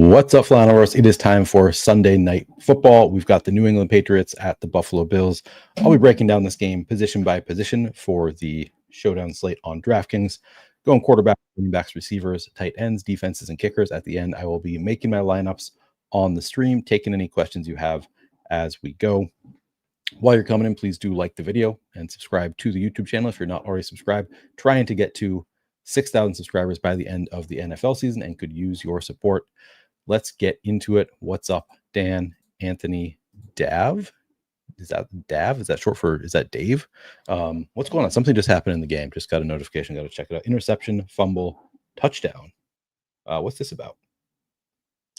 What's up, Flannelverse? It is time for Sunday Night Football. We've got the New England Patriots at the Buffalo Bills. I'll be breaking down this game position by position for the Showdown slate on DraftKings, going quarterback, running backs, receivers, tight ends, defenses, and kickers. At the end, I will be making my lineups on the stream, taking any questions you have as we go. While you're coming in, please do like the video and subscribe to the YouTube channel if you're not already subscribed. Trying to get to 6,000 subscribers by the end of the NFL season and could use your support. Let's get into it. What's up, Dan, Anthony, Dav? Is that Dav? Is that short for, is that Dave? What's going on? Something just happened in the game. Just got a notification. Got to check it out. Interception, fumble, touchdown. What's this about?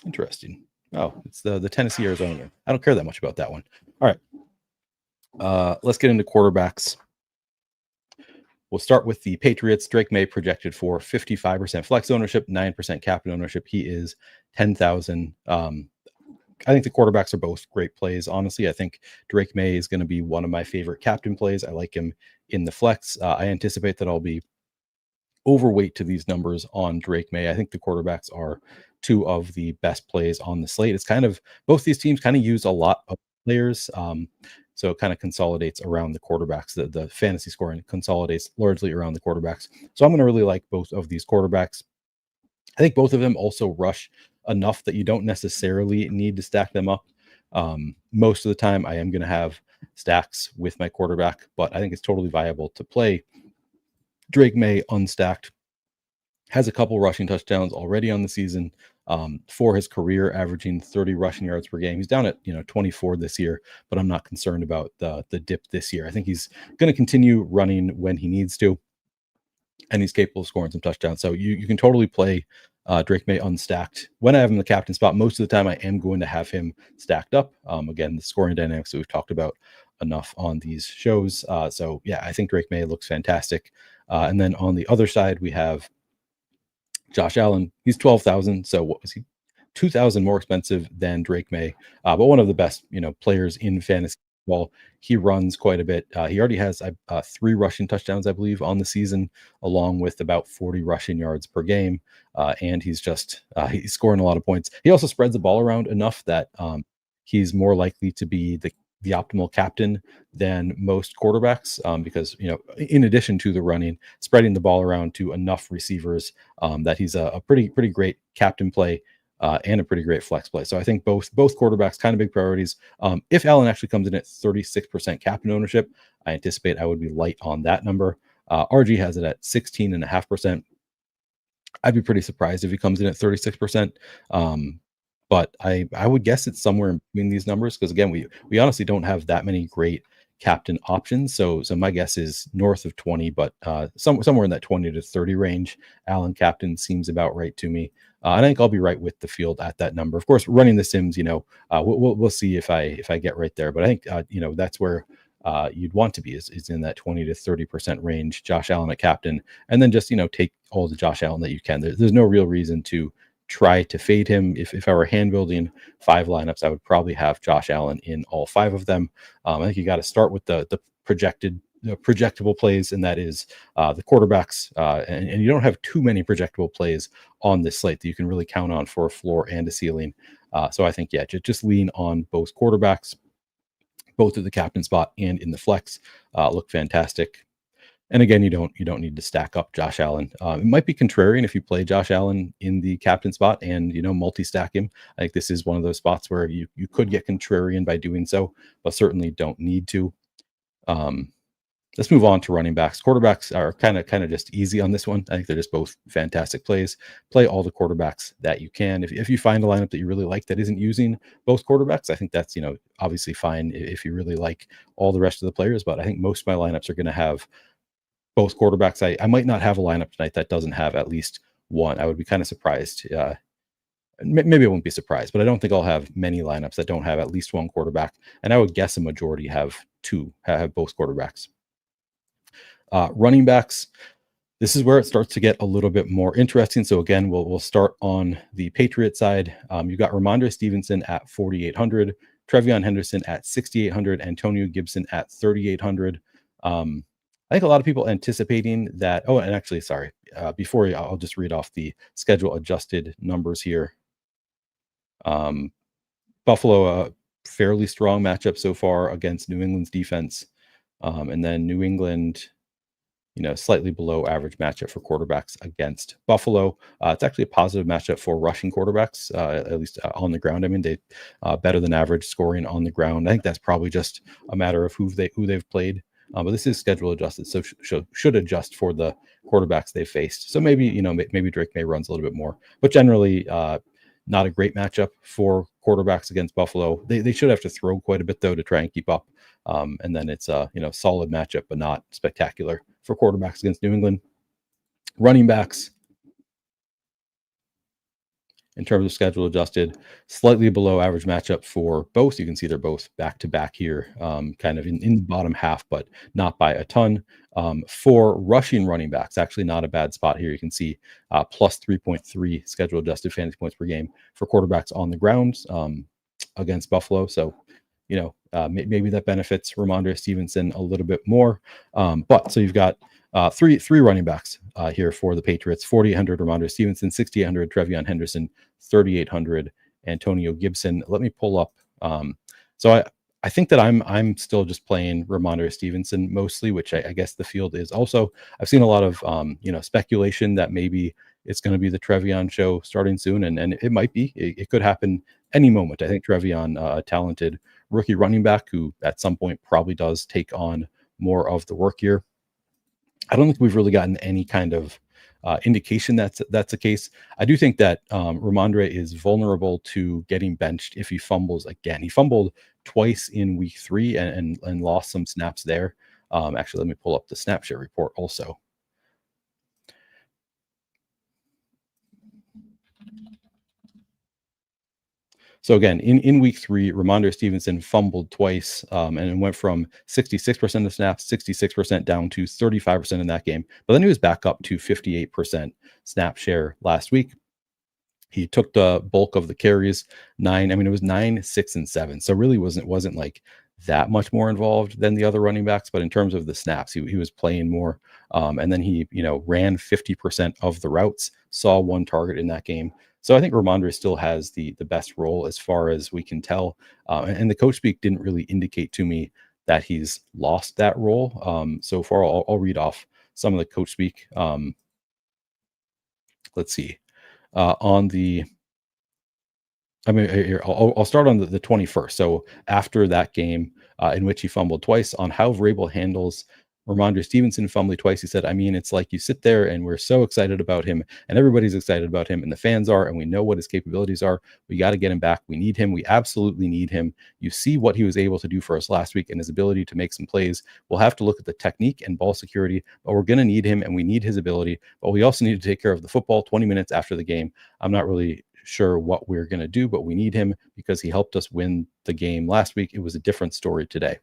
Interesting. Oh, it's the Tennessee Arizona game. I don't care that much about that one. All right. Let's get into quarterbacks. We'll start with the Patriots. Drake May projected for 55% flex ownership, 9% captain ownership. He is 10,000. I think the quarterbacks are both great plays. Honestly, I think Drake May is going to be one of my favorite captain plays. I like him in the flex. I anticipate that I'll be overweight to these numbers on Drake May. I think the quarterbacks are two of the best plays on the slate. It's kind of, both these teams kind of use a lot of players. So it kind of consolidates around the quarterbacks. The fantasy scoring consolidates largely around the quarterbacks. So I'm going to really like both of these quarterbacks. I think both of them also rush enough that you don't necessarily need to stack them up. Most of the time, I am going to have stacks with my quarterback, but I think it's totally viable to play Drake May unstacked. Has a couple rushing touchdowns already on the season. For his career, averaging 30 rushing yards per game. He's down at 24 this year, but I'm not concerned about the dip this year. I think he's going to continue running when he needs to, and he's capable of scoring some touchdowns. So you can totally play Drake May unstacked. When I have him in the captain spot, most of the time I am going to have him stacked up. Again, the scoring dynamics that we've talked about enough on these shows. So yeah, I think Drake May looks fantastic. And then on the other side, we have Josh Allen. He's 12,000. So what was he? 2,000 more expensive than Drake May, but one of the best, players in fantasy football. He runs quite a bit. He already has 3 rushing touchdowns, I believe, on the season, along with about 40 rushing yards per game. And he's scoring a lot of points. He also spreads the ball around enough that he's more likely to be the optimal captain than most quarterbacks, because in addition to the running, spreading the ball around to enough receivers, that he's a pretty great captain play and a pretty great flex play. So I think both quarterbacks kind of big priorities. If Allen actually comes in at 36% captain ownership, I anticipate I would be light on that number. RG has it at 16.5%. I'd be pretty surprised if he comes in at 36%. But I would guess it's somewhere in between these numbers, because again, we honestly don't have that many great captain options. So my guess is north of 20, but somewhere in that 20 to 30 range. Allen captain seems about right to me. And I think I'll be right with the field at that number. Of course, running the sims, we'll see if I get right there. But I think that's where you'd want to be is in that 20 to 30% range. Josh Allen at captain, and then just take all the Josh Allen that you can. There's no real reason to try to fade him. If I were hand building 5 lineups, I would probably have Josh Allen in all 5 of them. I think you got to start with the projectable plays, and that is the quarterbacks. And you don't have too many projectable plays on this slate that you can really count on for a floor and a ceiling. So I think, just lean on both quarterbacks, both at the captain spot and in the flex. Look fantastic. And again, you don't need to stack up Josh Allen. It might be contrarian if you play Josh Allen in the captain spot and multi-stack him. I think this is one of those spots where you could get contrarian by doing so, but certainly don't need to. Let's move on to running backs. Quarterbacks are kind of just easy on this one. I think they're just both fantastic plays. Play all the quarterbacks that you can. If you find a lineup that you really like that isn't using both quarterbacks, I think that's obviously fine if you really like all the rest of the players. But I think most of my lineups are going to have both quarterbacks. I might not have a lineup tonight that doesn't have at least one. I would be kind of surprised. Maybe I won't be surprised, but I don't think I'll have many lineups that don't have at least one quarterback. And I would guess a majority have both quarterbacks. Running backs, this is where it starts to get a little bit more interesting. So again, we'll start on the Patriots side. You've got Ramondre Stevenson at 4,800, Trevion Henderson at 6,800, Antonio Gibson at 3,800. I think a lot of people anticipating that. Oh, and actually, sorry, I'll just read off the schedule adjusted numbers here. Um, Buffalo, a fairly strong matchup so far against New England's defense. And then New England, slightly below average matchup for quarterbacks against Buffalo. It's actually a positive matchup for rushing quarterbacks, at least on the ground. I mean, they better than average scoring on the ground. I think that's probably just a matter of who they've played. But this is schedule adjusted, so should adjust for the quarterbacks they faced. So maybe maybe Drake May runs a little bit more, but generally not a great matchup for quarterbacks against Buffalo. They should have to throw quite a bit though to try and keep up. And then it's a solid matchup, but not spectacular for quarterbacks against New England. Running backs, in terms of schedule adjusted, slightly below average matchup for both. You can see they're both back to back here, kind of in the bottom half, but not by a ton. For rushing running backs, actually not a bad spot here. You can see plus 3.3 schedule adjusted fantasy points per game for quarterbacks on the ground against Buffalo. So, maybe that benefits Ramondre Stevenson a little bit more. But so you've got three running backs here for the Patriots: 4,800 Ramondre Stevenson, 6,800 Trevion Henderson, 3,800 Antonio Gibson. Let me pull up. So I think that I'm still just playing Ramondre Stevenson mostly, which I guess the field is also. I've seen a lot of speculation that maybe it's going to be the Trevion show starting soon, and it might be. It could happen any moment. I think Trevion, a talented rookie running back who at some point probably does take on more of the work here. I don't think we've really gotten any kind of indication that's the case. I do think that Ramondre is vulnerable to getting benched if he fumbles again. He fumbled twice in week 3 and lost some snaps there. Actually, let me pull up the snap share report also. So again, in week 3, Ramondre Stevenson fumbled twice and it went from 66% of snaps, 66% down to 35% in that game. But then he was back up to 58% snap share last week. He took the bulk of the carries, it was 9, 6, and 7. So really wasn't like that much more involved than the other running backs. But in terms of the snaps, he was playing more. And then he, ran 50% of the routes, saw 1 target in that game. So I think Ramondre still has the best role as far as we can tell. And the coach speak didn't really indicate to me that he's lost that role so far. I'll read off some of the coach speak. Let's see. I'll start on the 21st. So after that game in which he fumbled twice, on how Vrabel handles Ramondre Stevenson fumbling twice, he said, it's like you sit there and we're so excited about him and everybody's excited about him and the fans are, and we know what his capabilities are. We got to get him back. We need him. We absolutely need him. You see what he was able to do for us last week and his ability to make some plays. We'll have to look at the technique and ball security, but we're going to need him and we need his ability. But we also need to take care of the football 20 minutes after the game. I'm not really sure what we're going to do, but we need him because he helped us win the game last week. It was a different story today.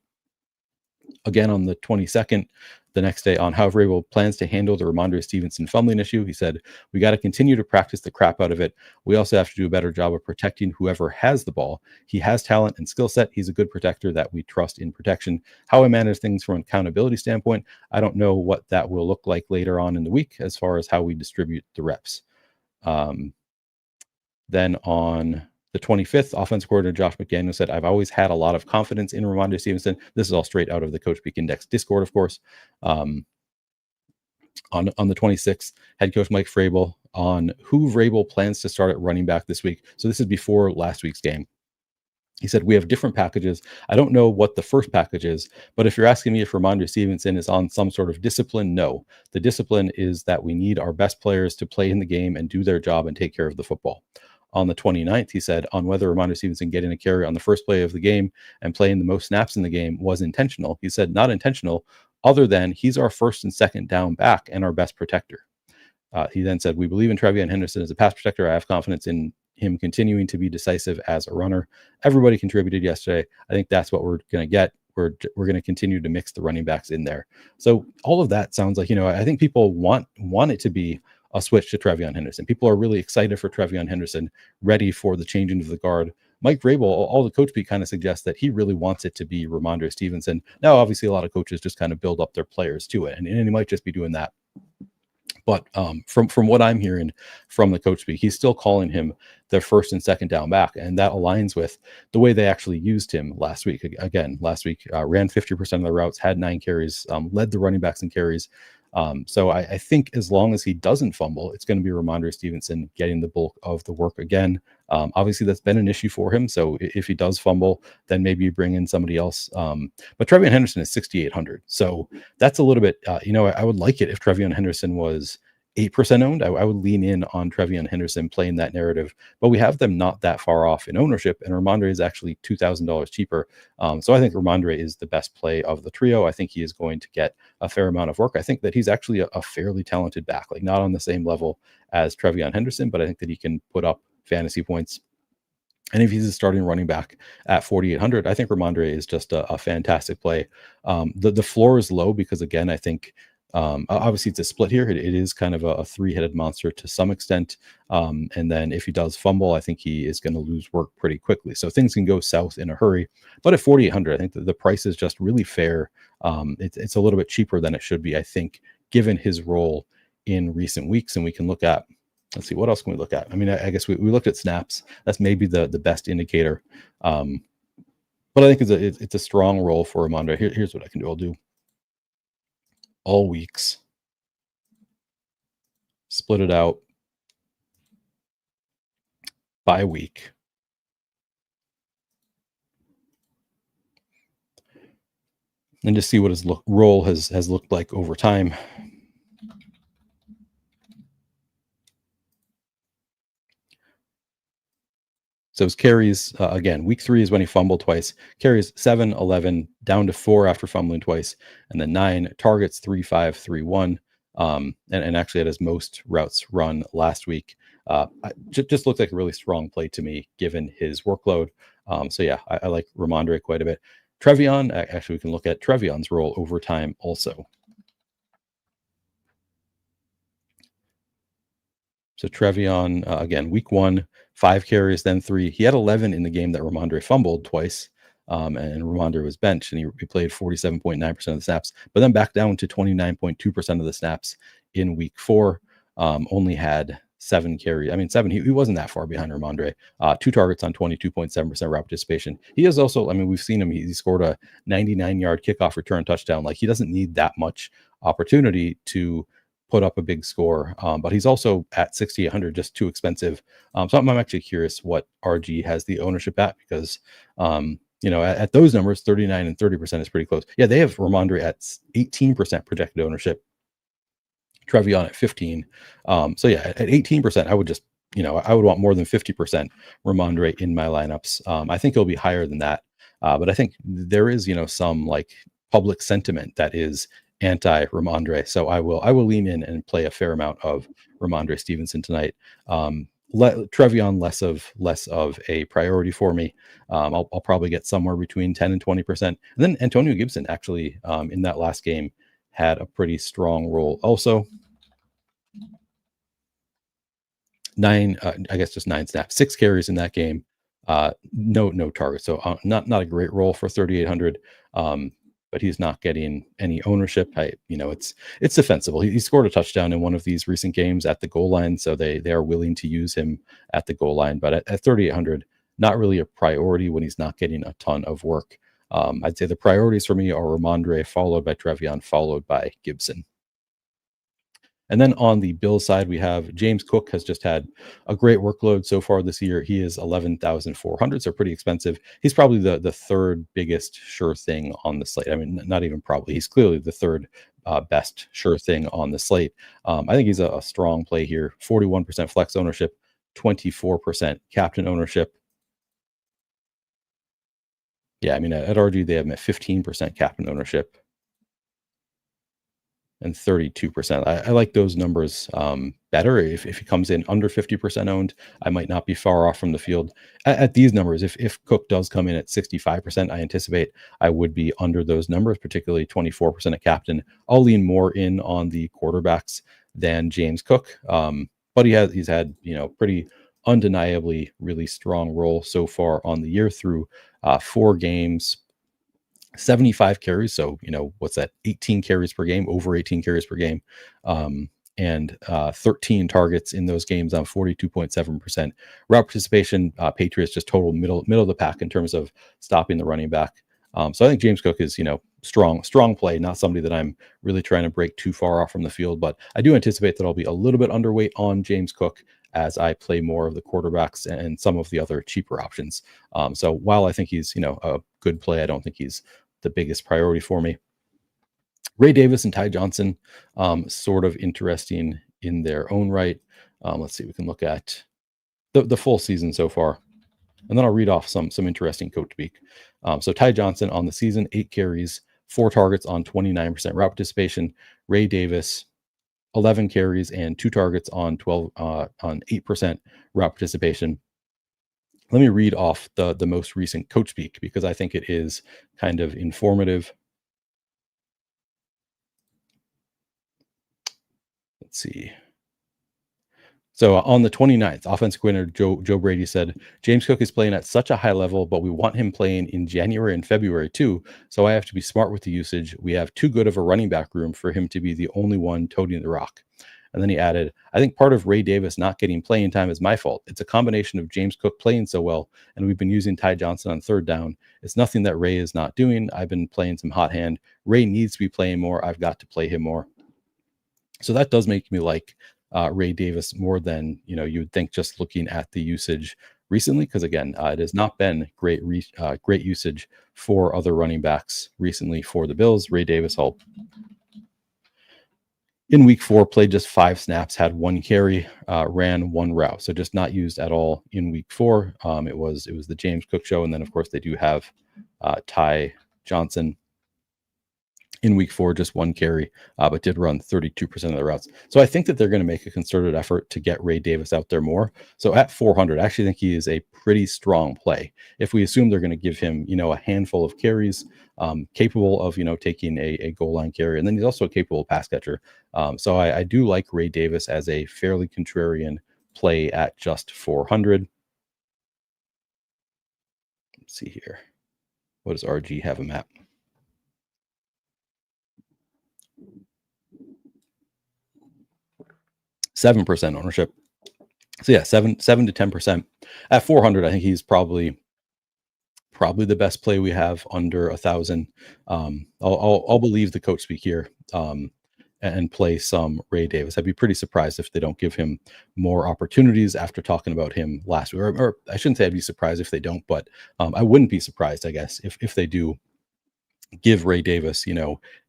Again, on the 22nd, the next day, on how Vrabel plans to handle the Ramondre Stevenson fumbling issue, he said, we got to continue to practice the crap out of it. We also have to do a better job of protecting whoever has the ball. He has talent and skill set. He's a good protector that we trust in protection. How I manage things from an accountability standpoint, I don't know what that will look like later on in the week as far as how we distribute the reps. Then on the 25th, offensive coordinator Josh McDaniel said, I've always had a lot of confidence in Ramondre Stevenson. This is all straight out of the Coach Speak Index Discord, of course. On the 26th, head coach Mike Vrabel on who Vrabel plans to start at running back this week. So this is before last week's game. He said, we have different packages. I don't know what the first package is, but if you're asking me if Ramondre Stevenson is on some sort of discipline, no. The discipline is that we need our best players to play in the game and do their job and take care of the football. On the 29th, he said, on whether Ramondre Stevenson getting a carry on the first play of the game and playing the most snaps in the game was intentional. He said, not intentional, other than he's our first and second down back and our best protector. He then said, we believe in Trevion Henderson as a pass protector. I have confidence in him continuing to be decisive as a runner. Everybody contributed yesterday. I think that's what we're going to get. We're going to continue to mix the running backs in there. So all of that sounds like, I think people want it to be a switch to Trevion Henderson. People are really excited for Trevion Henderson, ready for the changing of the guard. Mike Vrabel, all the coach speak kind of suggests that he really wants it to be Ramondre Stevenson. Now, obviously, a lot of coaches just kind of build up their players to it, and he might just be doing that. But from what I'm hearing from the coach speak, he's still calling him their first and second down back, and that aligns with the way they actually used him last week. Again, last week ran 50% of the routes, had 9 carries, led the running backs in carries. So I think as long as he doesn't fumble, it's going to be Ramondre Stevenson getting the bulk of the work again. Obviously, that's been an issue for him. So if he does fumble, then maybe you bring in somebody else. But Trevion Henderson is 6,800. So that's a little bit, I would like it if Trevion Henderson was 8% owned. I would lean in on Trevion Henderson playing that narrative, but we have them not that far off in ownership, and Ramondre is actually $2,000 cheaper. So I think Ramondre is the best play of the trio. I think he is going to get a fair amount of work. I think that he's actually a fairly talented back, like not on the same level as Trevion Henderson, but I think that he can put up fantasy points. And if he's a starting running back at 4,800, I think Ramondre is just a fantastic play. The floor is low because, again, I think obviously it's a split here. It is kind of a three-headed monster to some extent. And then if he does fumble, I think he is going to lose work pretty quickly. So things can go south in a hurry. But at 4,800, I think that the price is just really fair. It's a little bit cheaper than it should be, I think, given his role in recent weeks. And we can look at, let's see, what else can we look at? I mean, I guess we looked at snaps. That's maybe the best indicator. But I think it's a strong role for Ramondre. Here's what I can do. I'll do all weeks, split it out by week. And just see what his role has looked like over time. So his carries, again, week 3 is when he fumbled twice. Carries 7, 11, down to 4 after fumbling twice, and then 9 targets, 3, 5, 3, 1. And actually had his most routes run last week. Just looked like a really strong play to me, given his workload. So yeah, I like Ramondre quite a bit. Trevion, actually, we can look at Trevion's role over time also. So Trevion, again, week 1, 5 carries, then 3. He had 11 in the game that Ramondre fumbled twice, and Ramondre was benched, and he played 47.9% of the snaps, but then back down to 29.2% of the snaps in week 4. Only had 7 carries. I mean, 7. He wasn't that far behind Ramondre. 2 targets on 22.7% route participation. He is also, I mean, we've seen him. He scored a 99-yard kickoff return touchdown. Like, he doesn't need that much opportunity to put up a big score, but he's also at 6,800, just too expensive. So I'm actually curious what RG has the ownership at, because at those numbers, 39 and 30% is pretty close. Yeah, they have Ramondre at 18% projected ownership, Trevion at 15. So yeah, at 18%, I would just, I would want more than 50% Ramondre in my lineups. I think it'll be higher than that, but I think there is, some like public sentiment that is anti-Ramondre. So I will lean in and play a fair amount of Ramondre Stevenson tonight. Trevion less of a priority for me. I'll probably get somewhere between 10 and 20%. And then Antonio Gibson actually in that last game had a pretty strong role also. 9, I guess just 9 snaps, 6 carries in that game. No target. So not a great role for 3,800. But he's not getting any ownership. It's defensible. He scored a touchdown in one of these recent games at the goal line, so they are willing to use him at the goal line. But at 3,800, not really a priority when he's not getting a ton of work. I'd say the priorities for me are Ramondre, followed by Trevion, followed by Gibson. And then on the Bills side, we have James Cook has just had a great workload so far this year. He is 11,400, so pretty expensive. He's probably the third biggest sure thing on the slate. I mean, not even probably. He's clearly the third best sure thing on the slate. I think he's a strong play here. 41% flex ownership, 24% captain ownership. Yeah, I mean, at RG, they have him at 15% captain ownership and 32%. I like those numbers better. If he comes in under 50% owned, I might not be far off from the field. At these numbers, if Cook does come in at 65%, I anticipate I would be under those numbers, particularly 24% at captain. I'll lean more in on the quarterbacks than James Cook, but he's had pretty undeniably really strong role so far on the year through 4 games. 75 carries. So, what's that? 18 carries per game, over 18 carries per game. and 13 targets in those games on 42.7% route participation. Patriots just total middle of the pack in terms of stopping the running back. So I think James Cook is, strong play, not somebody that I'm really trying to break too far off from the field, but I do anticipate that I'll be a little bit underweight on James Cook as I play more of the quarterbacks and some of the other cheaper options. So while I think he's, a good play, I don't think he's the biggest priority for me. Ray Davis and Ty Johnson, sort of interesting in their own right. Let's see, we can look at the full season so far, and then I'll read off some interesting coach speak. So Ty Johnson on the season, 8 carries, 4 targets on 29% route participation. Ray Davis, 11 carries and 2 targets on 8% route participation. Let me read off the most recent coach speak because I think it is kind of informative. Let's see. So on the 29th, offensive coordinator Joe Brady said, James Cook is playing at such a high level, but we want him playing in January and February too. So I have to be smart with the usage. We have too good of a running back room for him to be the only one toting the rock. And then he added, I think part of Ray Davis not getting playing time is my fault. It's a combination of James Cook playing so well, and we've been using Ty Johnson on third down. It's nothing that Ray is not doing. I've been playing some hot hand. Ray needs to be playing more. I've got to play him more. So that does make me like Ray Davis more than you would think just looking at the usage recently, because again, it has not been great usage for other running backs recently for the Bills. Ray Davis in week 4 played just 5 snaps, had 1 carry, ran 1 route, so just not used at all in week 4. It was the James Cook show, and then of course they do have Ty Johnson in week 4, just 1 carry, but did run 32% of the routes. So I think that they're going to make a concerted effort to get Ray Davis out there more. So at 400, I actually think he is a pretty strong play. If we assume they're going to give him, a handful of carries, capable of, taking a goal line carry, and then he's also a capable pass catcher. So I do like Ray Davis as a fairly contrarian play at just 400. Let's see here. What does RG have him at? 7% ownership. So yeah, 7 to 10%. At 400, I think he's probably the best play we have under 1,000. I'll believe the coach speak here and play some Ray Davis. I'd be pretty surprised if they don't give him more opportunities after talking about him last week. Or I shouldn't say I'd be surprised if they don't, but I wouldn't be surprised, I guess, if they do give Ray Davis,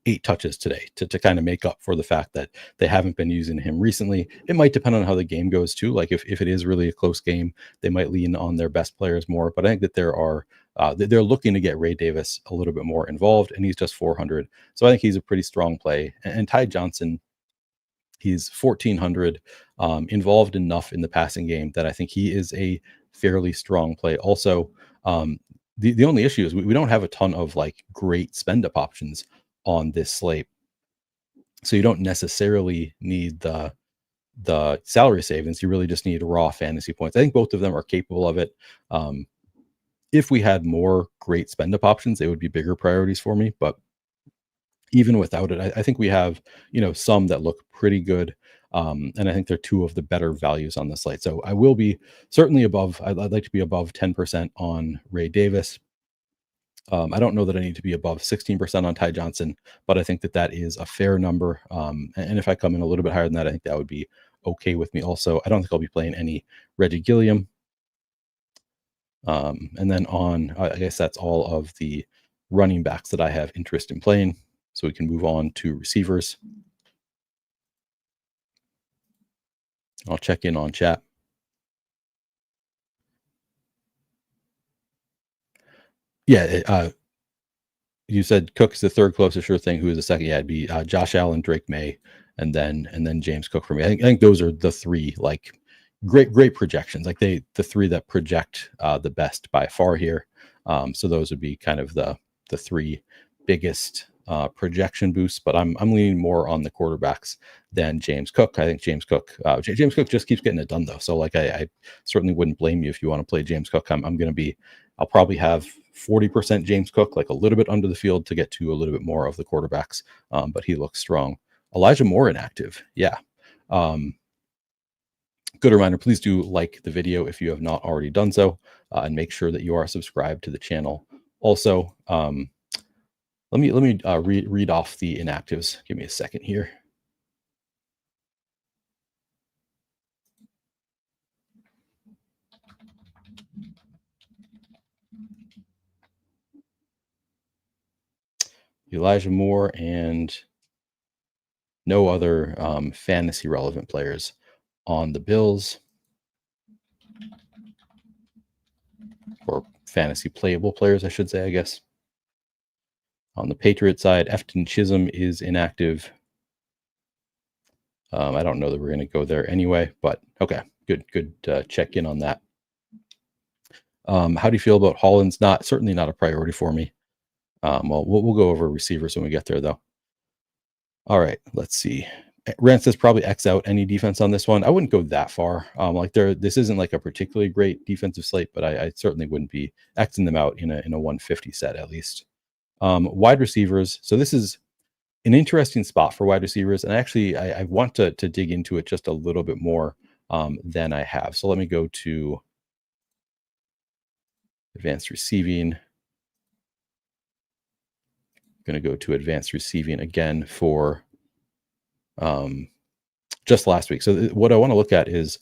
8 touches today to kind of make up for the fact that they haven't been using him recently. It might depend on how the game goes too. Like if it is really a close game, they might lean on their best players more. But I think that they're looking to get Ray Davis a little bit more involved, and he's just 400. So I think he's a pretty strong play. And Ty Johnson, he's 1,400, involved enough in the passing game that I think he is a fairly strong play. Also, the only issue is we don't have a ton of like great spend up options on this slate. So you don't necessarily need the salary savings. You really just need raw fantasy points. I think both of them are capable of it. If we had more great spend up options, they would be bigger priorities for me. But even without it, I think we have, some that look pretty good. And I think they're 2 of the better values on the slate. So I will be certainly above. I'd like to be above 10% on Ray Davis. I don't know that I need to be above 16% on Ty Johnson, but I think that is a fair number. And if I come in a little bit higher than that, I think that would be okay with me. Also, I don't think I'll be playing any Reggie Gilliam. And then I guess that's all of the running backs that I have interest in playing. So we can move on to receivers. I'll check in on chat. Yeah, you said Cook's the third closest sure thing. Who is the second? Yeah, it'd be Josh Allen, Drake May, and then James Cook for me. I think those are the 3 like great projections. Like the 3 that project the best by far here. So those would be kind of the 3 biggest projection boosts, but I'm leaning more on the quarterbacks than James Cook. I think James Cook just keeps getting it done though. So like I certainly wouldn't blame you if you want to play James Cook. I'll probably have 40% James Cook, like a little bit under the field to get to a little bit more of the quarterbacks. But he looks strong. Elijah Moore inactive. Yeah. Good reminder, please do like the video if you have not already done so, and make sure that you are subscribed to the channel. Also, let me read off the inactives. Give me a second here. Elijah Moore and no other fantasy relevant players on the Bills, or fantasy playable players, I should say, I guess. On the Patriots side, Efton Chisholm is inactive. I don't know that we're going to go there anyway, but okay, good check in on that. How do you feel about Holland's? Certainly not a priority for me. Well, we'll go over receivers when we get there, though. All right, let's see. Rance says probably X out any defense on this one. I wouldn't go that far. This isn't like a particularly great defensive slate, but I certainly wouldn't be Xing them out in a 150 set at least. Wide receivers. So this is an interesting spot for wide receivers, and actually I want to dig into it just a little bit more than I have. So let me go to advanced receiving. I'm going to go to advanced receiving again for just last week. So what I want to look at is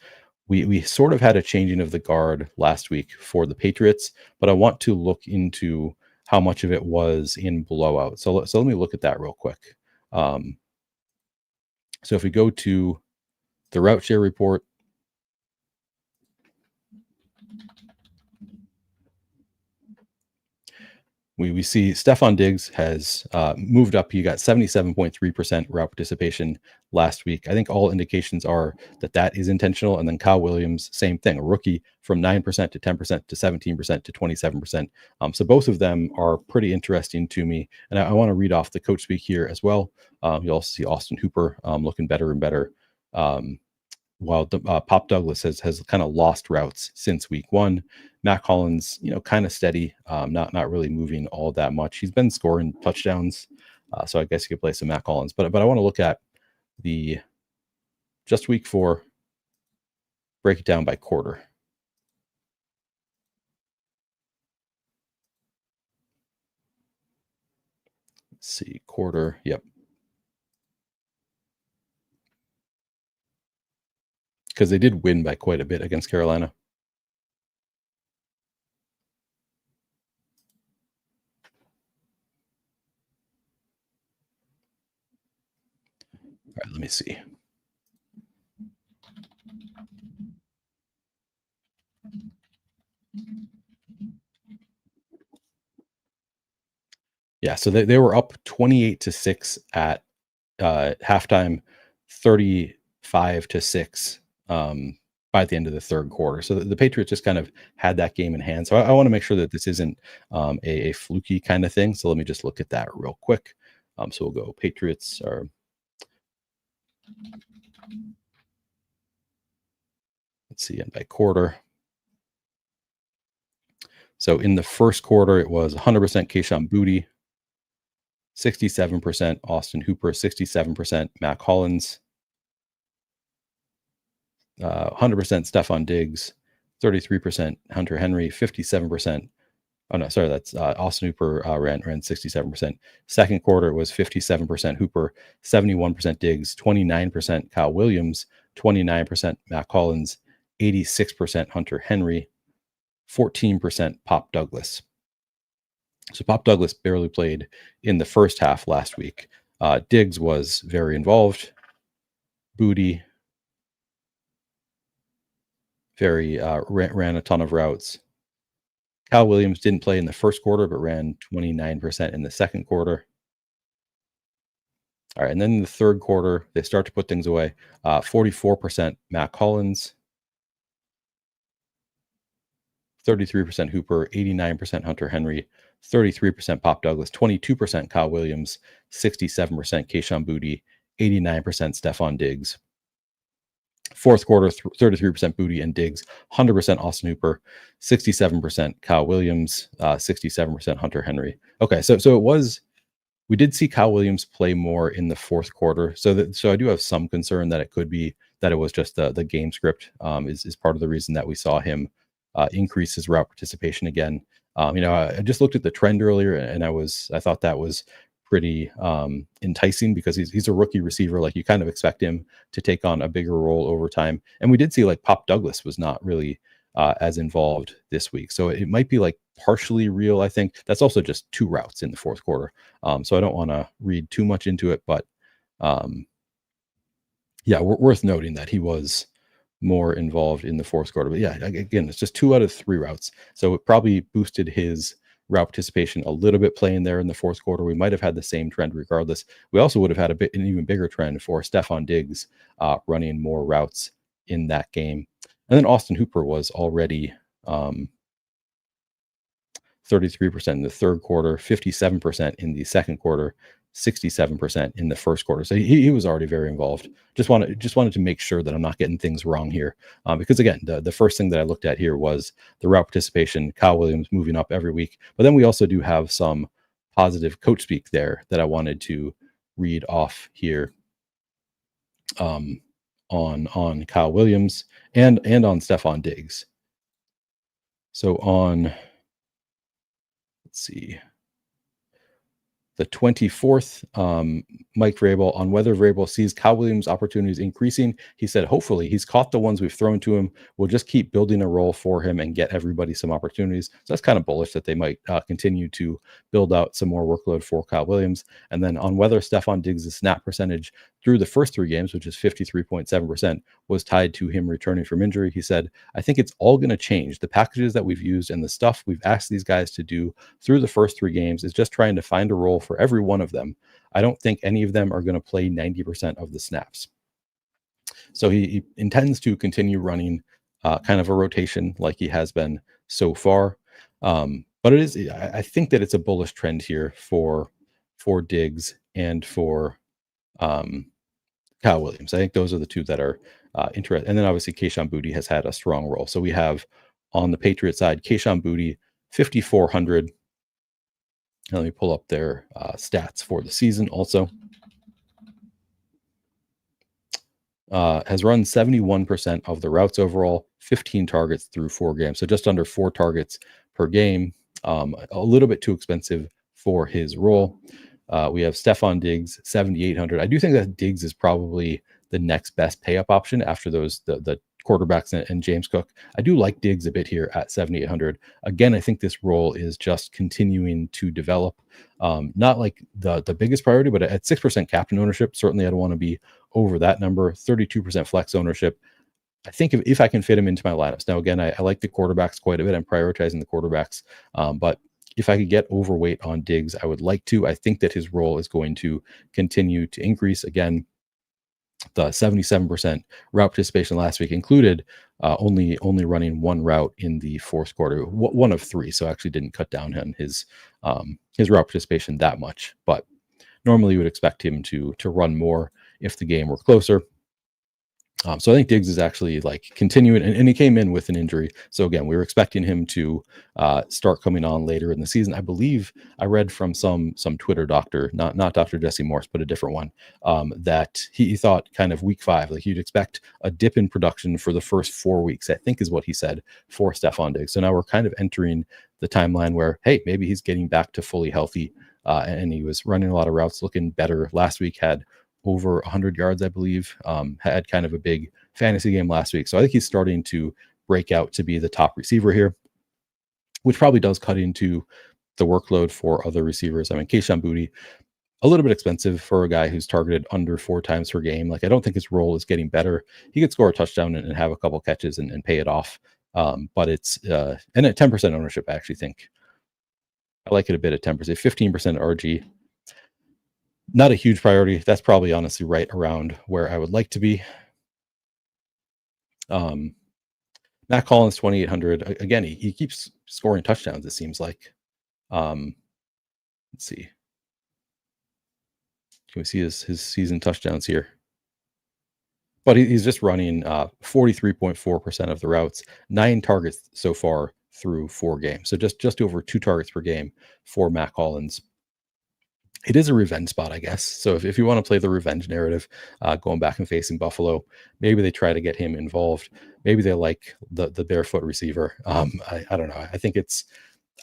we sort of had a changing of the guard last week for the Patriots, but I want to look into how much of it was in blowout. So let me look at that real quick. So if we go to the route share report, we see Stephon Diggs has moved up. He got 77.3% route participation last week. I think all indications are that is intentional. And then Kyle Williams, same thing, a rookie, from 9% to 10% to 17% to 27%. So both of them are pretty interesting to me. And I want to read off the coach speak here as well. You also see Austin Hooper looking better and better. While Pop Douglas has kind of lost routes since week one. Mac Hollins, kind of steady, not really moving all that much. He's been scoring touchdowns, so I guess you could play some Mac Hollins. But I want to look at the just week 4, break it down by quarter. Let's see, quarter, yep. Because they did win by quite a bit against Carolina. All right, let me see. Yeah, so they were up 28-6 at halftime, 35-6 by the end of the third quarter. So the Patriots just kind of had that game in hand. So I want to make sure that this isn't a fluky kind of thing. So let me just look at that real quick. So we'll go Patriots or let's see, and by quarter. So in the first quarter, it was 100% Kayshon Boutte, 67% Austin Hooper, 67% Mac Hollins, 100% Stephon Diggs, 33% Hunter Henry, 57%. Oh no, sorry, that's Austin Hooper ran 67%. Second quarter was 57% Hooper, 71% Diggs, 29% Kyle Williams, 29% Mac Hollins, 86% Hunter Henry, 14% Pop Douglas. So Pop Douglas barely played in the first half last week. Diggs was very involved. Boutte ran a ton of routes. Kyle Williams didn't play in the first quarter, but ran 29% in the second quarter. All right, and then in the third quarter, they start to put things away. 44% Mac Hollins, 33% Hooper, 89% Hunter Henry, 33% Pop Douglas, 22% Kyle Williams, 67% Kayshon Boutte, 89% Stephon Diggs. Fourth quarter, 33% Boutte and Diggs, 100% Austin Hooper, 67% Kyle Williams, 67% Hunter Henry. Okay, so it was We did see Kyle Williams play more in the fourth quarter, so I do have some concern that it could be that it was just the game script is part of the reason that we saw him increase his route participation again. I just looked at the trend earlier, and I thought that was pretty enticing because he's a rookie receiver. Like, you kind of expect him to take on a bigger role over time, and we did see like Pop Douglas was not really as involved this week, so it might be like partially real. I think that's also just 2 routes in the fourth quarter. So I don't want to read too much into it, but yeah, worth noting that he was more involved in the fourth quarter. But yeah, again, it's just 2 out of 3 routes. So it probably boosted his route participation a little bit playing there in the fourth quarter. We might have had the same trend regardless. We also would have had an even bigger trend for Stephon Diggs running more routes in that game. And then Austin Hooper was already 33% in the third quarter, 57% in the second quarter, 67% in the first quarter. So he was already very involved. Just wanted to make sure that I'm not getting things wrong here, because again, the first thing that I looked at here was the route participation. Kyle Williams moving up every week, but then we also do have some positive coach speak there that I wanted to read off here on Kyle Williams and on Stephon Diggs. So on, let's see, the 24th, Mike Vrabel, on whether Vrabel sees Kyle Williams' opportunities increasing, he said, hopefully he's caught the ones we've thrown to him. We'll just keep building a role for him and get everybody some opportunities. So that's kind of bullish that they might continue to build out some more workload for Kyle Williams. And then on whether Stephon Diggs' snap percentage through the first 3 games, which is 53.7%, was tied to him returning from injury, he said, I think it's all going to change. The packages that we've used and the stuff we've asked these guys to do through the first 3 games is just trying to find a role for every one of them. I don't think any of them are going to play 90% of the snaps. So he intends to continue running kind of a rotation like he has been so far. But I think that it's a bullish trend here for Diggs and for Kyle Williams. I think those are the 2 that are interesting. And then obviously Kayshon Boutte has had a strong role. So we have on the Patriots side, Kayshon Boutte, 5,400. Let me pull up their stats for the season also. Has run 71% of the routes overall, 15 targets through 4 games. So just under 4 targets per game. A little bit too expensive for his role. We have Stephon Diggs, 7,800. I do think that Diggs is probably the next best pay up option after those the quarterbacks and James Cook. I do like Diggs a bit here at 7,800. Again, I think this role is just continuing to develop. Not like the biggest priority, but at 6% captain ownership, certainly I don't want to be over that number. 32% flex ownership. I think if I can fit him into my lineups. Now, again, I like the quarterbacks quite a bit. I'm prioritizing the quarterbacks, but if I could get overweight on Diggs, I would like to. I think that his role is going to continue to increase. Again, the 77% route participation last week included only running 1 route in the fourth quarter, 1 of 3. So actually didn't cut down on his route participation that much. But normally you would expect him to run more if the game were closer. So I think Diggs is actually like continuing, and he came in with an injury. So again, we were expecting him to start coming on later in the season. I believe I read from some Twitter doctor, not Dr. Jesse Morse, but a different one, that he thought kind of week 5, like you'd expect a dip in production for the first 4 weeks, I think is what he said for Stephon Diggs. So now we're kind of entering the timeline where, hey, maybe he's getting back to fully healthy, and he was running a lot of routes, looking better. Last week had over 100 yards, I believe, had kind of a big fantasy game last week. So I think he's starting to break out to be the top receiver here, which probably does cut into the workload for other receivers. I mean, Kayshon Boutte, a little bit expensive for a guy who's targeted under 4 times per game. Like, I don't think his role is getting better. He could score a touchdown and have a couple catches and pay it off. But it's, and at 10% ownership, I actually think I like it a bit at 10%, 15% RG. Not a huge priority. That's probably honestly right around where I would like to be. Matt Collins, 2,800. Again, he keeps scoring touchdowns, it seems like. Let's see. Can we see his season touchdowns here? But he's just running 43.4% of the routes, 9 targets so far through 4 games. So just over 2 targets per game for Matt Collins. It is a revenge spot, I guess. So if you want to play the revenge narrative, going back and facing Buffalo, maybe they try to get him involved. Maybe they like the barefoot receiver. I don't know. I think it's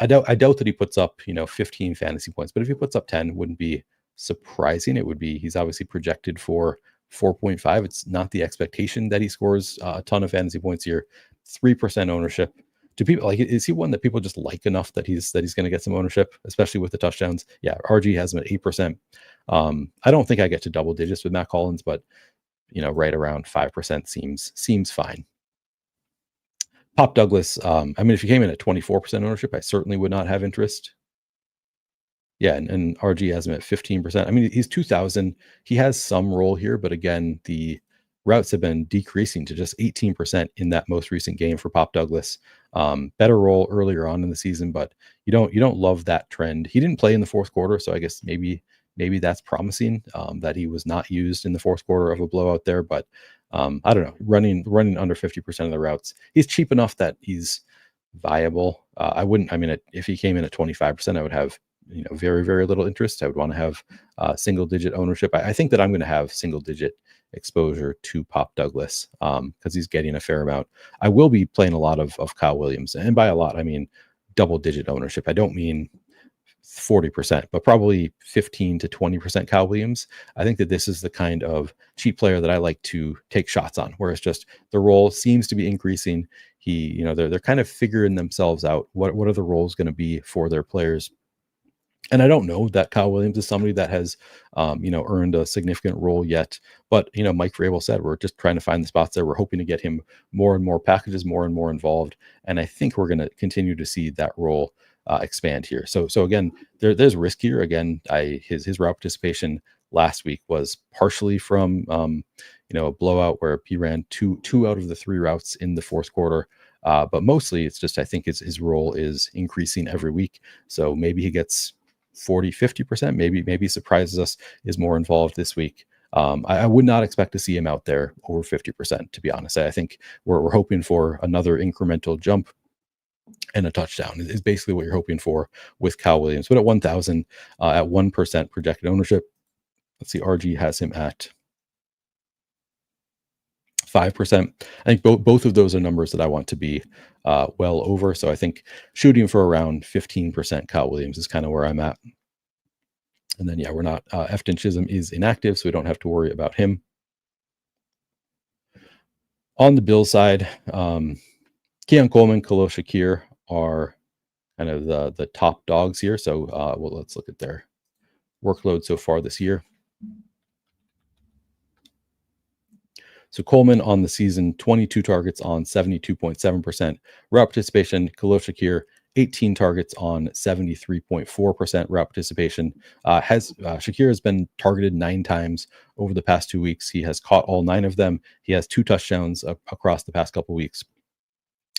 I doubt that he puts up 15 fantasy points, but if he puts up 10, it wouldn't be surprising. It would be he's obviously projected for 4.5. It's not the expectation that he scores a ton of fantasy points here. 3% ownership. Do people like, is he one that people just like enough that he's going to get some ownership, especially with the touchdowns? Yeah, RG has him at 8%. I don't think I get to double digits with Matt Collins, but right around 5% seems fine. Pop Douglas, I mean, if you came in at 24% ownership, I certainly would not have interest. Yeah, and RG has him at 15%. I mean, he's 2,000. He has some role here, but again, the routes have been decreasing to just 18% in that most recent game for Pop Douglas. Better role earlier on in the season, but you don't love that trend. He didn't play in the fourth quarter, so I guess maybe that's promising, that he was not used in the fourth quarter of a blowout there. But I don't know, running under 50% of the routes, he's cheap enough that he's viable. I wouldn't. I mean, if he came in at 25%, I would have very, very little interest. I would want to have single digit ownership. I think that I'm going to have single digit exposure to Pop Douglas because he's getting a fair amount. I will be playing a lot of Kyle Williams, and by a lot I mean double digit ownership. I don't mean 40%, but probably 15 to 20% Kyle Williams. I think that this is the kind of cheap player that I like to take shots on, where it's just the role seems to be increasing. They're kind of figuring themselves out. What are the roles going to be for their players? And I don't know that Kyle Williams is somebody that has, earned a significant role yet. But, Mike Vrabel said, we're just trying to find the spots there. We're hoping to get him more and more packages, more and more involved. And I think we're going to continue to see that role expand here. So again, there's risk here. Again, his route participation last week was partially from, a blowout where he ran two out of the 3 routes in the fourth quarter. But mostly it's just, I think his role is increasing every week. So maybe he gets 40-50%, maybe surprises us, is more involved this week. I would not expect to see him out there over 50%, to be honest. I think we're hoping for another incremental jump, and a touchdown is basically what you're hoping for with Kyle Williams. But at 1,000, at 1% projected ownership, let's see, RG has him at 5%. I think both of those are numbers that I want to be well over. So I think shooting for around 15% Kyle Williams is kind of where I'm at. And then, we're not, Efton Chisholm is inactive, so we don't have to worry about him. On the Bills side, Keon Coleman, Khalil Shakir are kind of the top dogs here. So let's look at their workload so far this year. So Coleman on the season, 22 targets on 72.7% route participation. Khalil Shakir, 18 targets on 73.4% route participation. Shakir has been targeted 9 times over the past 2 weeks. He has caught all 9 of them. He has 2 touchdowns across the past couple weeks.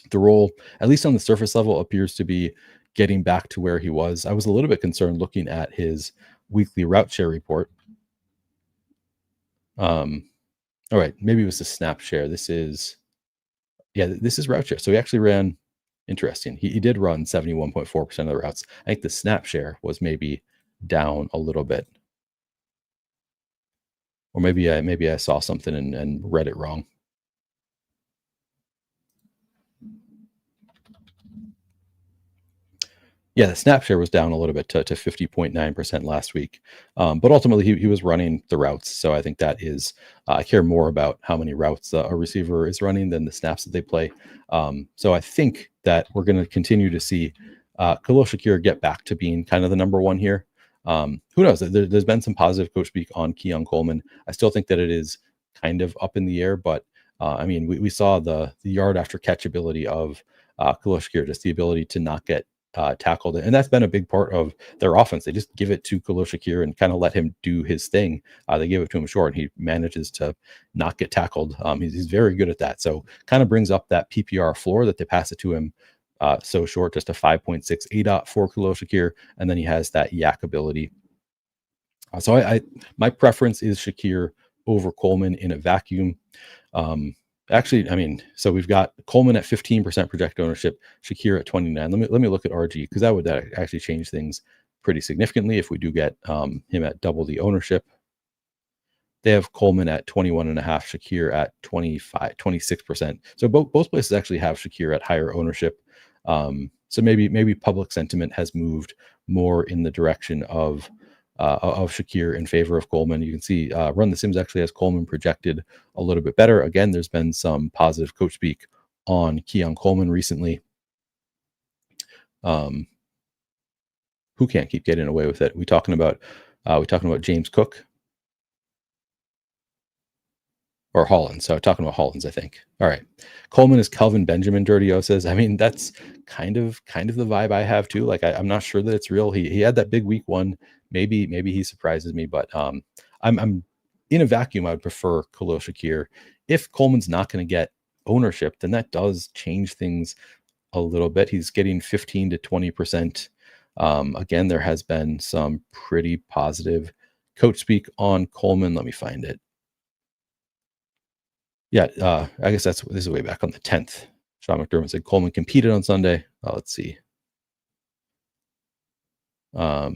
The role, at least on the surface level, appears to be getting back to where he was. I was a little bit concerned looking at his weekly route share report. All right, maybe it was the snap share. This is route share. So he actually ran, interesting. He did run 71.4% of the routes. I think the snap share was maybe down a little bit. Or maybe I saw something and read it wrong. Yeah, the snap share was down a little bit to 50.9% last week. But ultimately, he was running the routes. So I think that is, I care more about how many routes a receiver is running than the snaps that they play. So I think that we're going to continue to see Khalil Shakir get back to being kind of the number one here. Who knows? There's been some positive coach speak on Keon Coleman. I still think that it is kind of up in the air, but I mean, we saw the yard after catch ability of Khalil Shakir, just the ability to not get tackled, and that's been a big part of their offense. They just give it to Khalil Shakir and kind of let him do his thing. They give it to him short, and he manages to not get tackled. He's very good at that. So kind of brings up that PPR floor that they pass it to him so short, just a 5.6 ADOT for Khalil Shakir, and then he has that yak ability. So my preference is Shakir over Coleman in a vacuum. Actually, I mean, so we've got Coleman at 15% projected ownership, Shakir at 29. Let me look at RG, because that would actually change things pretty significantly if we do get him at double the ownership. They have Coleman at 21.5, Shakir at 26%. So both places actually have Shakir at higher ownership. So maybe public sentiment has moved more in the direction of Shakir in favor of Coleman. You can see Run the Sims actually has Coleman projected a little bit better. Again, there's been some positive coach speak on Keon Coleman recently. Who can't keep getting away with it? We talking about James Cook or Hollins. So talking about Hollins, I think. All right. Coleman is Kelvin Benjamin, Dirty O says. I mean, that's kind of the vibe I have too. Like I'm not sure that it's real. He had that big week one. Maybe he surprises me, but I'm in a vacuum. I would prefer Khalil Shakir. If Coleman's not going to get ownership, then that does change things a little bit. He's getting 15 to 20%. Again, there has been some pretty positive coach speak on Coleman. Let me find it. Yeah, I guess this is way back on the 10th. Sean McDermott said Coleman competed on Sunday. Let's see. I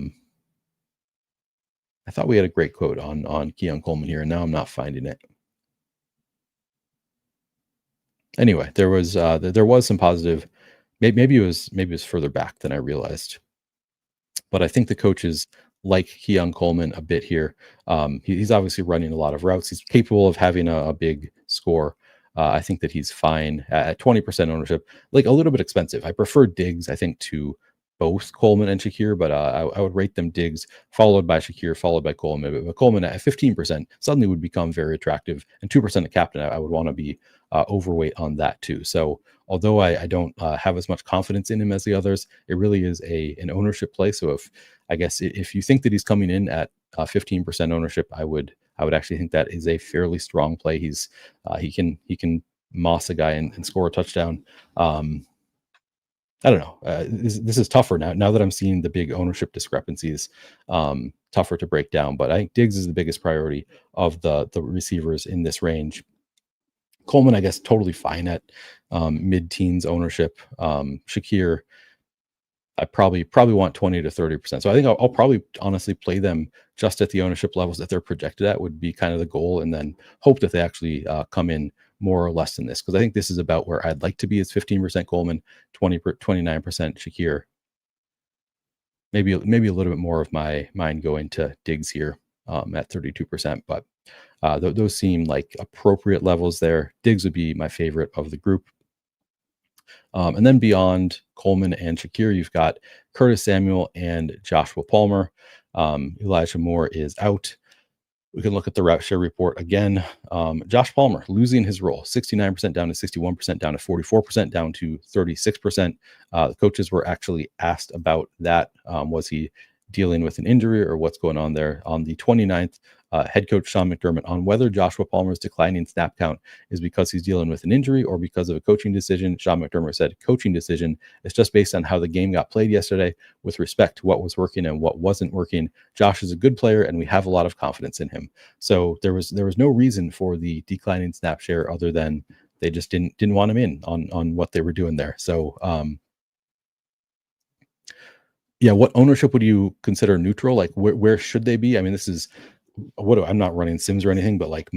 thought we had a great quote on Keon Coleman here, and now I'm not finding it. Anyway, there was some positive. Maybe it was further back than I realized. But I think the coaches like Keon Coleman a bit here. He's obviously running a lot of routes. He's capable of having a big score. I think that he's fine at 20% ownership, like a little bit expensive. I prefer Diggs, I think, to both Coleman and Shakir, but I would rate them Diggs, followed by Shakir, followed by Coleman. But Coleman at 15% suddenly would become very attractive, and 2% of captain, I would want to be overweight on that too. So although I don't have as much confidence in him as the others, it really is an ownership play. So if you think that he's coming in at 15% ownership, I would actually think that is a fairly strong play. He can moss a guy and score a touchdown. I don't know. This is tougher now that I'm seeing the big ownership discrepancies. Tougher to break down, but I think Diggs is the biggest priority of the receivers in this range. Coleman, I guess, totally fine at mid-teens ownership. Shakir, I probably want 20 to 30%. So I think I'll probably honestly play them just at the ownership levels that they're projected at would be kind of the goal, and then hope that they actually come in more or less than this, because I think this is about where I'd like to be. Is 15% Coleman, 29% Shakir. Maybe a little bit more of my mind going to Diggs here at 32%, but those seem like appropriate levels there. Diggs would be my favorite of the group. And then beyond Coleman and Shakir, you've got Curtis Samuel and Joshua Palmer. Elijah Moore is out. We can look at the route share report again. Josh Palmer losing his role, 69% down to 61%, down to 44%, down to 36%. The coaches were actually asked about that. Was he dealing with an injury or what's going on there? On the 29th, head coach Sean McDermott on whether Joshua Palmer's declining snap count is because he's dealing with an injury or because of a coaching decision. Sean McDermott said coaching decision. It's just based on how the game got played yesterday with respect to what was working and what wasn't working. Josh is a good player and we have a lot of confidence in him. So there was no reason for the declining snap share other than they just didn't want him in on what they were doing there. So yeah, what ownership would you consider neutral? Like where should they be? I mean, this is I'm not running Sims or anything, but like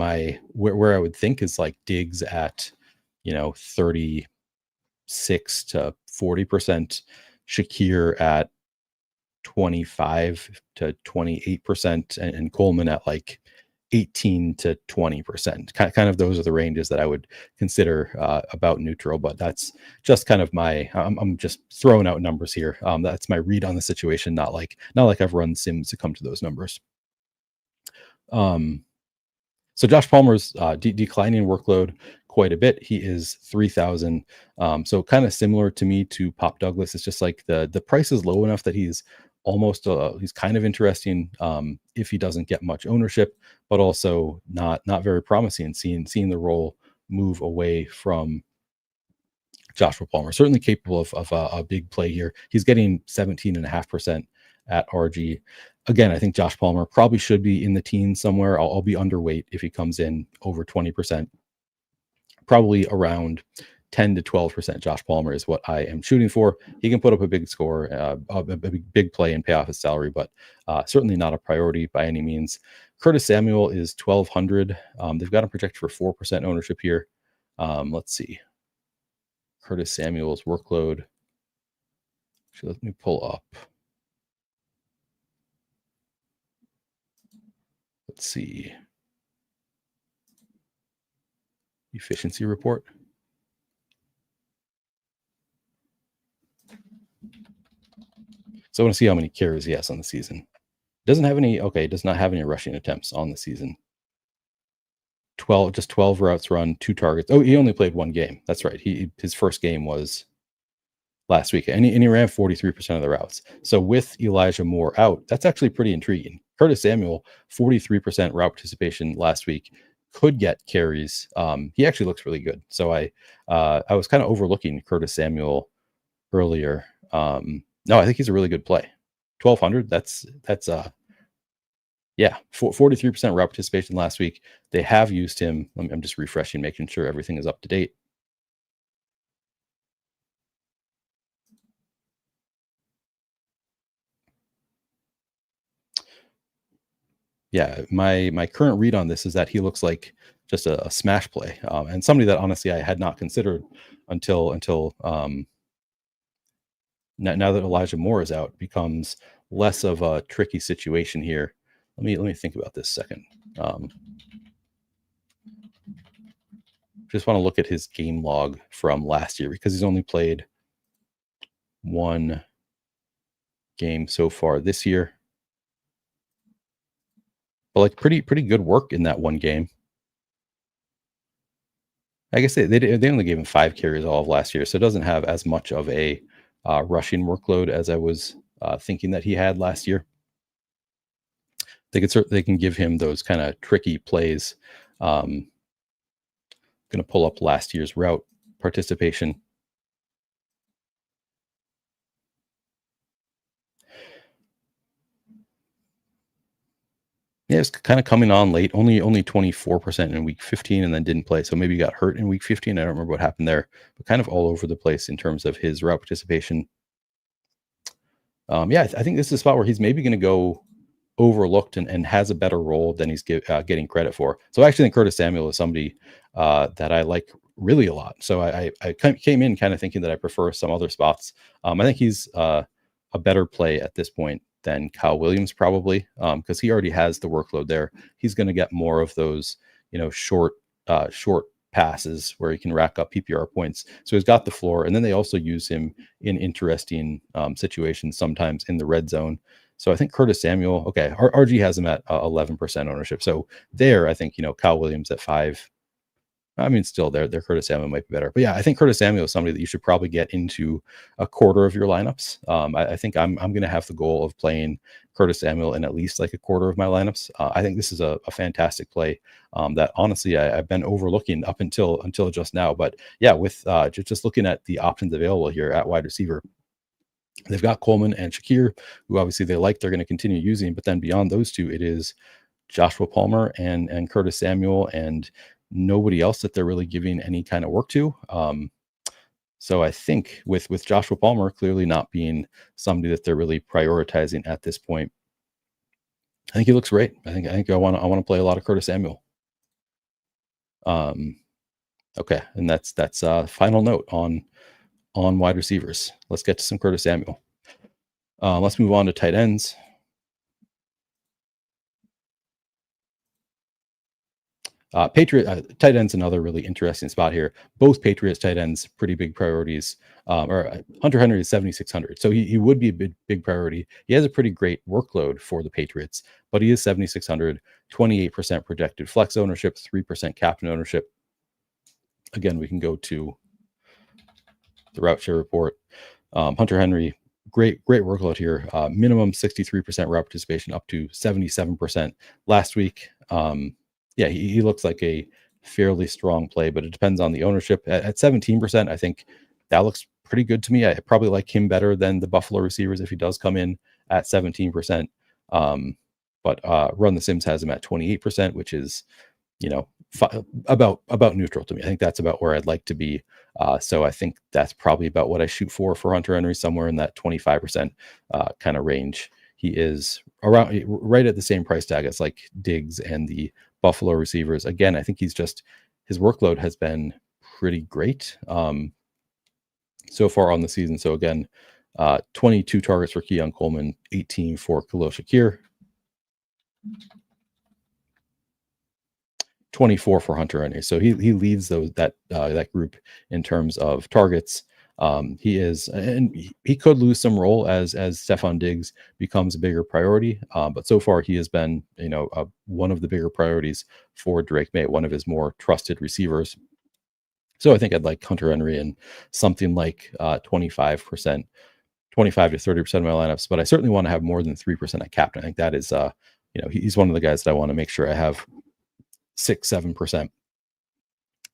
where I would think is like Diggs at 36 to 40%, Shakir at 25 to 28%, and Coleman at like 18 to 20%. Kind of those are the ranges that I would consider about neutral, but that's just kind of I'm just throwing out numbers here. That's my read on the situation, not like I've run Sims to come to those numbers. So Josh Palmer's declining workload quite a bit. He is 3,000. So kind of similar to me to Pop Douglas. It's just like the price is low enough that he's almost he's kind of interesting if he doesn't get much ownership, but also not very promising. Seeing the role move away from Joshua Palmer. Certainly capable of a big play here. He's getting 17.5% at RG. Again, I think Josh Palmer probably should be in the teens somewhere. I'll be underweight if he comes in over 20%. Probably around 10 to 12% Josh Palmer is what I am shooting for. He can put up a big score, a big play and pay off his salary, but certainly not a priority by any means. Curtis Samuel is 1,200. They've got him projected for 4% ownership here. Let's see. Curtis Samuel's workload. Actually, let me pull up. Let's see. Efficiency report. So I want to see how many carries he has on the season. Doesn't have any. Okay, does not have any rushing attempts on the season. 12 routes run, 2 targets. Oh, he only played 1 game. That's right. His first game was last week, and he ran 43% of the routes. So with Elijah Moore out, that's actually pretty intriguing. Curtis Samuel, 43% route participation last week, could get carries. He actually looks really good. So I was kind of overlooking Curtis Samuel earlier. No, I think he's a really good play. 1,200. That's 43% route participation last week. They have used him. I'm just refreshing, making sure everything is up to date. Yeah, my current read on this is that he looks like just a smash play, and somebody that honestly I had not considered until now that Elijah Moore is out, becomes less of a tricky situation here. Let me think about this a second. Just want to look at his game log from last year because he's only played 1 game so far this year. But like pretty good work in that 1 game. I guess they only gave him 5 carries all of last year, so it doesn't have as much of a rushing workload as I was thinking that he had last year. They can give him those kind of tricky plays. Going to pull up last year's route participation. Yeah, it's kind of coming on late. Only 24% in week 15, and then didn't play. So maybe he got hurt in week 15. I don't remember what happened there, but kind of all over the place in terms of his route participation. I think this is a spot where he's maybe going to go overlooked and has a better role than he's getting credit for. So I actually think Curtis Samuel is somebody that I like really a lot. So I came in kind of thinking that I prefer some other spots. I think he's a better play at this point than Kyle Williams probably, because he already has the workload there. He's going to get more of those, short passes where he can rack up PPR points. So he's got the floor, and then they also use him in interesting situations sometimes in the red zone. So I think Curtis Samuel, okay, RG has him at 11% ownership. So there, I think, Kyle Williams at 5. I mean, still their Curtis Samuel might be better. But yeah, I think Curtis Samuel is somebody that you should probably get into a quarter of your lineups. I think I'm going to have the goal of playing Curtis Samuel in at least like a quarter of my lineups. I think this is a fantastic play that honestly I've been overlooking up until just now. But yeah, with just looking at the options available here at wide receiver, they've got Coleman and Shakir, who obviously they're going to continue using. But then beyond those two, it is Joshua Palmer and Curtis Samuel, and nobody else that they're really giving any kind of work to. So I think with Joshua Palmer clearly not being somebody that they're really prioritizing at this point, I think he looks great. I think I want to play a lot of Curtis Samuel. Okay, and that's final note on wide receivers. Let's get to some Curtis Samuel. Let's move on to tight ends. Patriot tight ends, another really interesting spot here. Both Patriots tight ends, pretty big priorities. Or Hunter Henry is 7,600, so he would be a big priority. He has a pretty great workload for the Patriots, but he is 7,600, 28% projected flex ownership, 3% captain ownership. Again, we can go to the route share report. Hunter Henry, great workload here. Minimum 63% route participation, up to 77% last week. Yeah, he looks like a fairly strong play, but it depends on the ownership. At 17%, I think that looks pretty good to me. I probably like him better than the Buffalo receivers if he does come in at 17%. But Run the Sims has him at 28%, which is, about neutral to me. I think that's about where I'd like to be. So I think that's probably about what I shoot for Hunter Henry, somewhere in that 25% kind of range. He is around right at the same price tag as like Diggs and the Buffalo receivers. Again, I think his workload has been pretty great so far on the season. So again, 22 targets for Keon Coleman, 18 for Khalil Shakir, 24 for Hunter Henry. So he leads that group in terms of targets. He could lose some role as Stephon Diggs becomes a bigger priority. But so far he has been, one of the bigger priorities for Drake May, one of his more trusted receivers. So I think I'd like Hunter Henry in something like 25%, 25 to 30% of my lineups. But I certainly want to have more than 3% at captain. I think that is, he's one of the guys that I want to make sure I have 6-7%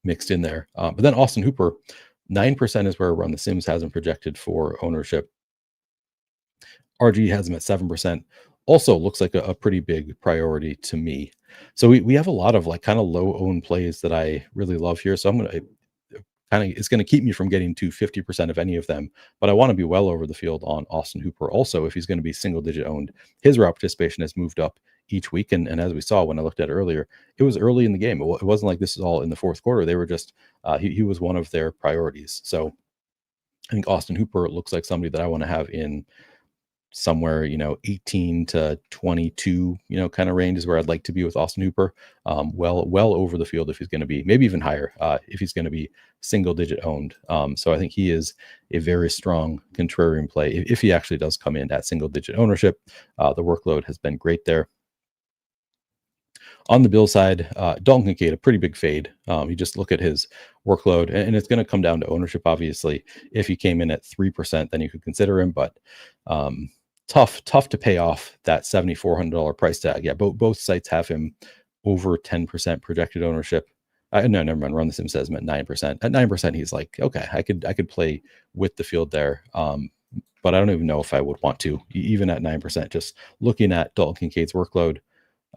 mixed in there. But then Austin Hooper, 9% is where Run the Sims has him projected for ownership. RG has him at 7%. Also looks like a pretty big priority to me. So we have a lot of like kind of low owned plays that I really love here. So it's going to keep me from getting to 50% of any of them, but I want to be well over the field on Austin Hooper. Also, if he's going to be single digit owned, his route participation has moved up each week. And as we saw when I looked at it earlier, it was early in the game. It wasn't like this is all in the fourth quarter. They were just, he was one of their priorities. So I think Austin Hooper looks like somebody that I want to have in somewhere, 18 to 22, kind of range is where I'd like to be with Austin Hooper. Well over the field if he's going to be, maybe even higher, if he's going to be single digit owned. So I think he is a very strong contrarian play if he actually does come in at single digit ownership. The workload has been great there. On the Bill side, Dalton Kincaid, a pretty big fade. You just look at his workload, and it's going to come down to ownership, obviously. If he came in at 3%, then you could consider him, but tough to pay off that $7,400 price tag. Yeah, both sites have him over 10% projected ownership. No, never mind. Run the Sim says him at 9%. At 9%, he's like, okay, I could play with the field there. But I don't even know if I would want to, even at 9%. Just looking at Dalton Kincaid's workload,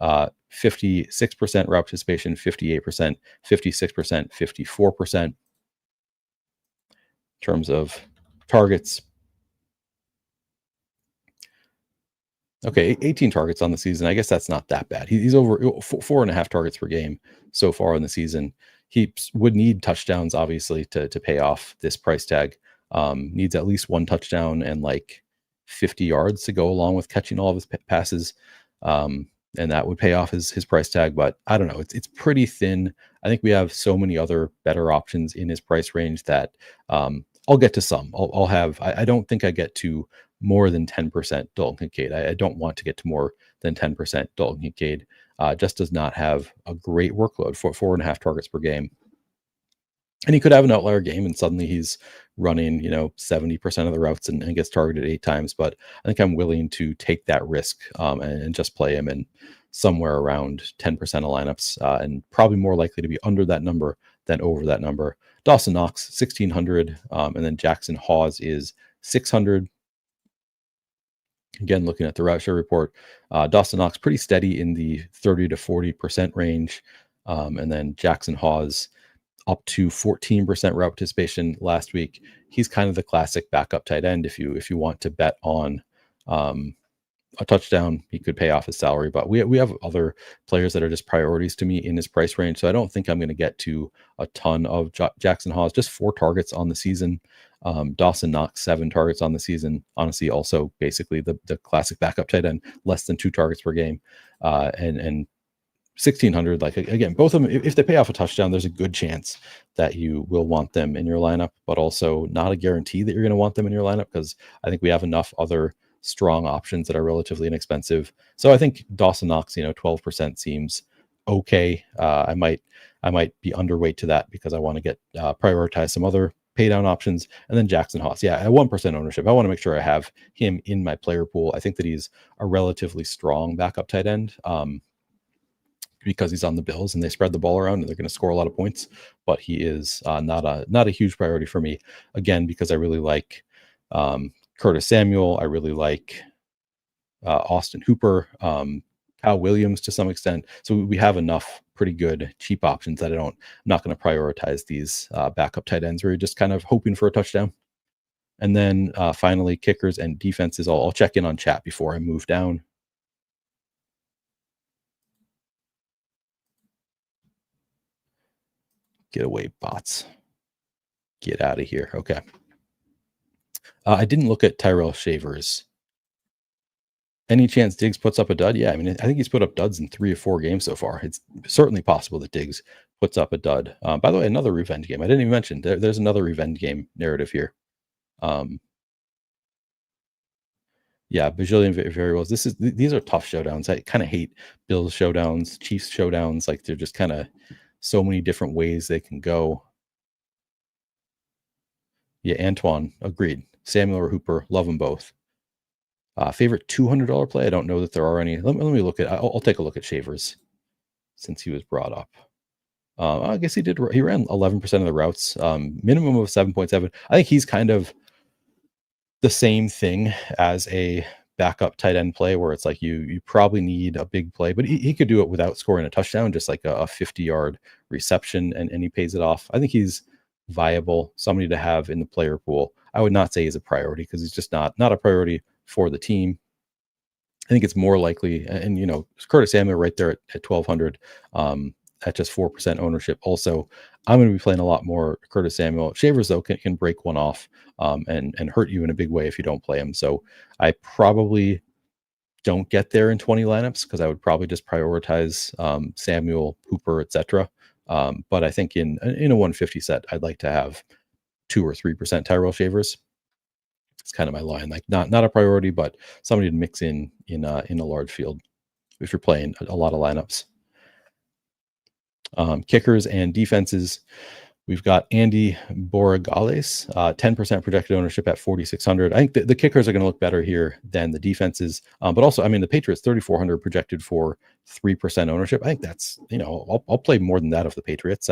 56% route participation, 58%, 56%, 54%. In terms of targets, okay, 18 targets on the season. I guess that's not that bad. He's over 4.5 targets per game so far in the season. He would need touchdowns, obviously, to pay off this price tag. Needs at least one touchdown and like 50 yards to go along with catching all of his passes. And that would pay off his price tag. But I don't know. It's pretty thin. I think we have so many other better options in his price range that I'll get to some. I'll have. I don't think I get to more than 10% Dalton Kincaid. I don't want to get to more than 10% Dalton Kincaid. Just does not have a great workload for 4.5 targets per game. And he could have an outlier game and suddenly he's running, 70% of the routes and gets targeted 8 times. But I think I'm willing to take that risk and just play him in somewhere around 10% of lineups and probably more likely to be under that number than over that number. Dawson Knox, 1,600. And then Jackson Hawes is 600. Again, looking at the route share report, Dawson Knox pretty steady in the 30 to 40% range. And then Jackson Hawes up to 14% route participation last week. He's kind of the classic backup tight end. If you want to bet on a touchdown, he could pay off his salary. But we have other players that are just priorities to me in his price range. So I don't think I'm going to get to a ton of Jackson Hawes. Just 4 targets on the season. Dawson Knox, 7 targets on the season. Honestly, also basically the classic backup tight end, less than 2 targets per game. And 1,600, like again, both of them, if they pay off a touchdown, there's a good chance that you will want them in your lineup, but also not a guarantee that you're going to want them in your lineup because I think we have enough other strong options that are relatively inexpensive. So I think Dawson Knox, 12% seems okay. I might be underweight to that because I want to get prioritize some other pay down options. And then Jackson Hawes, at 1% ownership, I want to make sure I have him in my player pool. I think that he's a relatively strong backup tight end. Because he's on the Bills and they spread the ball around and they're going to score a lot of points, but he is not a huge priority for me. Again, because I really like Curtis Samuel, I really like Austin Hooper. Kyle Williams to some extent. So we have enough pretty good cheap options that I'm not going to prioritize these backup tight ends where you're just kind of hoping for a touchdown. And then finally, kickers and defenses. I'll check in on chat before I move down. Get away, bots. Get out of here. Okay. I didn't look at Tyrell Shavers. Any chance Diggs puts up a dud? Yeah, I mean, I think he's put up duds in 3 or 4 games so far. It's certainly possible that Diggs puts up a dud. By the way, another revenge game. I didn't even mention there's another revenge game narrative here. Yeah, bajillion variables. These are tough showdowns. I kind of hate Bills showdowns, Chiefs showdowns. Like they're just kind of so many different ways they can go. Yeah, Antoine, agreed. Samuel or Hooper, love them both. Favorite $200 play? I don't know that there are any. Let me look at. I'll take a look at Shavers since he was brought up. I guess he did. He ran 11% of the routes, minimum of 7.7. I think he's kind of the same thing as a backup tight end play, where it's like you probably need a big play, but he could do it without scoring a touchdown, just like a 50-yard reception, and he pays it off. I think he's viable, somebody to have in the player pool. I would not say he's a priority because he's just not a priority for the team. I think it's more likely, and Curtis Samuel right there at 1,200 at just 4% ownership. Also, I'm going to be playing a lot more Curtis Samuel. Shavers though can break one off and hurt you in a big way if you don't play him. So I probably don't get there in 20 lineups because I would probably just prioritize Samuel, Hooper, etc. But I think in a 150 set, I'd like to have 2 or 3% Tyrell Shavers. It's kind of my line, like not a priority, but somebody to mix in a large field if you're playing a lot of lineups. Kickers and defenses. We've got Andy Borregales, 10% projected ownership at 4,600. I think the kickers are going to look better here than the defenses. But also, I mean, the Patriots 3,400 projected for 3% ownership. I think that's, I'll play more than that of the Patriots.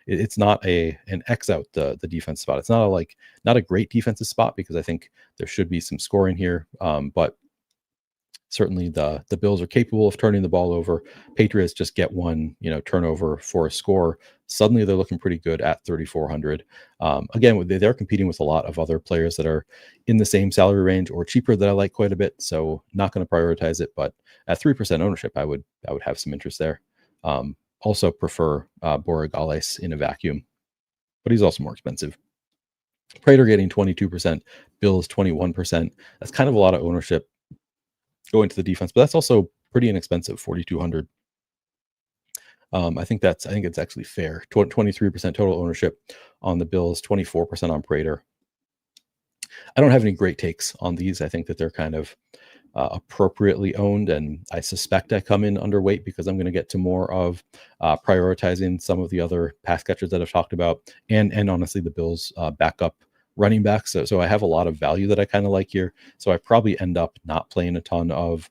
It's not an X out the defense spot. It's not a great defensive spot because I think there should be some scoring here. But certainly the Bills are capable of turning the ball over. Patriots just get one, turnover for a score. Suddenly they're looking pretty good at 3,400. Again, they're competing with a lot of other players that are in the same salary range or cheaper that I like quite a bit. So not going to prioritize it, but at 3% ownership, I would have some interest there. Also prefer Borregales in a vacuum, but he's also more expensive. Prater getting 22%, Bills 21%. That's kind of a lot of ownership going to the defense, but that's also pretty inexpensive, 4,200. I think it's actually fair. 23% total ownership on the Bills, 24% on Prater. I don't have any great takes on these. I think that they're kind of appropriately owned, and I suspect I come in underweight because I'm going to get to more of prioritizing some of the other pass catchers that I've talked about, and honestly the Bills backup running backs. So I have a lot of value that I kind of like here. So I probably end up not playing a ton of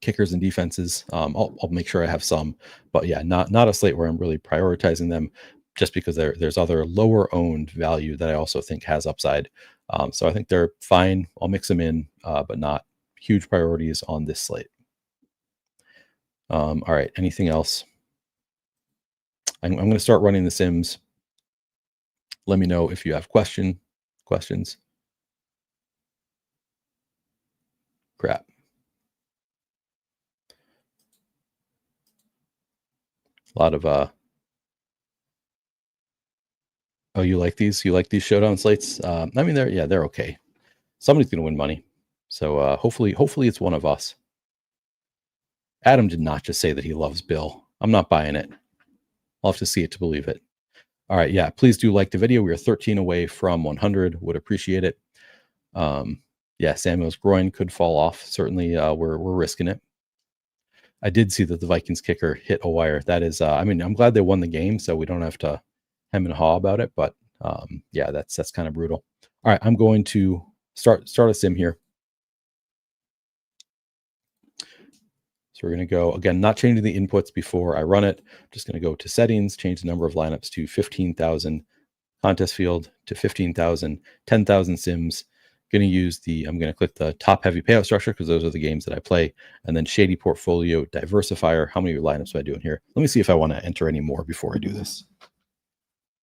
kickers and defenses. I'll make sure I have some, but yeah, not a slate where I'm really prioritizing them, just because there's other lower owned value that I also think has upside. So I think they're fine. I'll mix them in, but not huge priorities on this slate. All right. Anything else? I'm going to start running the Sims. Let me know if you have questions. Crap. A lot of oh, you like these? You like these showdown slates? I mean, they're okay. Somebody's going to win money. So hopefully it's one of us. Adam did not just say that he loves Bill. I'm not buying it. I'll have to see it to believe it. All right. Yeah. Please do like the video. We are 13 away from 100. Would appreciate it. Yeah. Samuel's groin could fall off. Certainly we're risking it. I did see that the Vikings kicker hit a wire. That is, I'm glad they won the game, so we don't have to hem and haw about it. But yeah, that's kind of brutal. All right. I'm going to start a sim here. So we're going to go, again, not changing the inputs before I run it. Just going to go to settings, change the number of lineups to 15,000, contest field to 15,000, 10,000 sims, Going to use I'm going to click the top heavy payout structure because those are the games that I play. And then shady portfolio diversifier. How many lineups am I doing here? Let me see if I want to enter any more before I do this.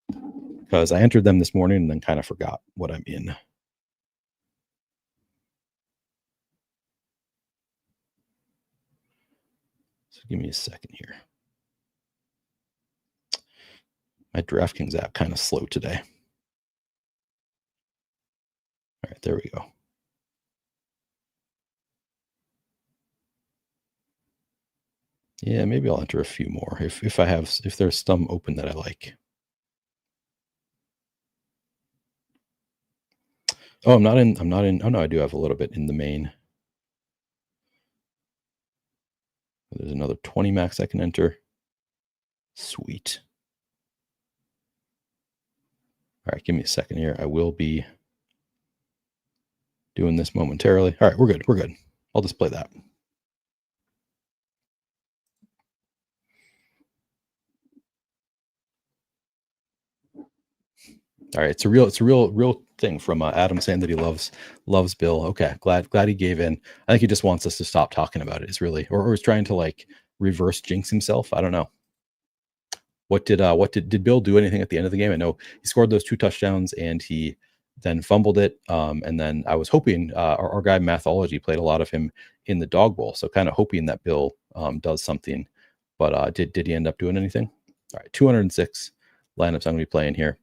Because I entered them this morning and then kind of forgot what I'm in. So give me a second here. My DraftKings app kind of slow today. All right, there we go. Yeah, maybe I'll enter a few more if there's some open that I like. Oh, I'm not in. Oh no, I do have a little bit in the main. There's another 20 max I can enter. Sweet. All right, give me a second here. I will be doing this momentarily. All right, we're good. We're good. I'll display that. All right, it's a real thing from Adam saying that he loves Bill. Okay, glad he gave in. I think he just wants us to stop talking about it. Is really, or is trying to like reverse jinx himself. I don't know. What did Bill do anything at the end of the game? I know he scored those 2 touchdowns and he then fumbled it. And then I was hoping our guy Mathology played a lot of him in the dog bowl, so kind of hoping that Bill does something. But did he end up doing anything? All right, 206 lineups I'm going to be playing here.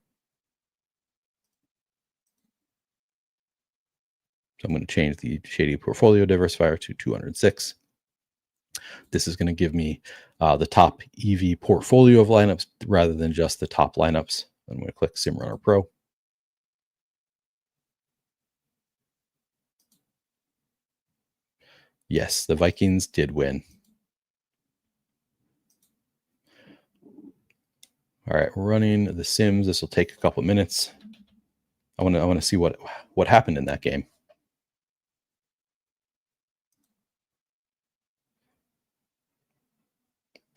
So I'm going to change the shady portfolio diversifier to 206. This is going to give me the top EV portfolio of lineups rather than just the top lineups. I'm going to click SimRunner Pro. Yes, the Vikings did win. All right, we're running the Sims. This will take a couple of minutes. I want to see what happened in that game.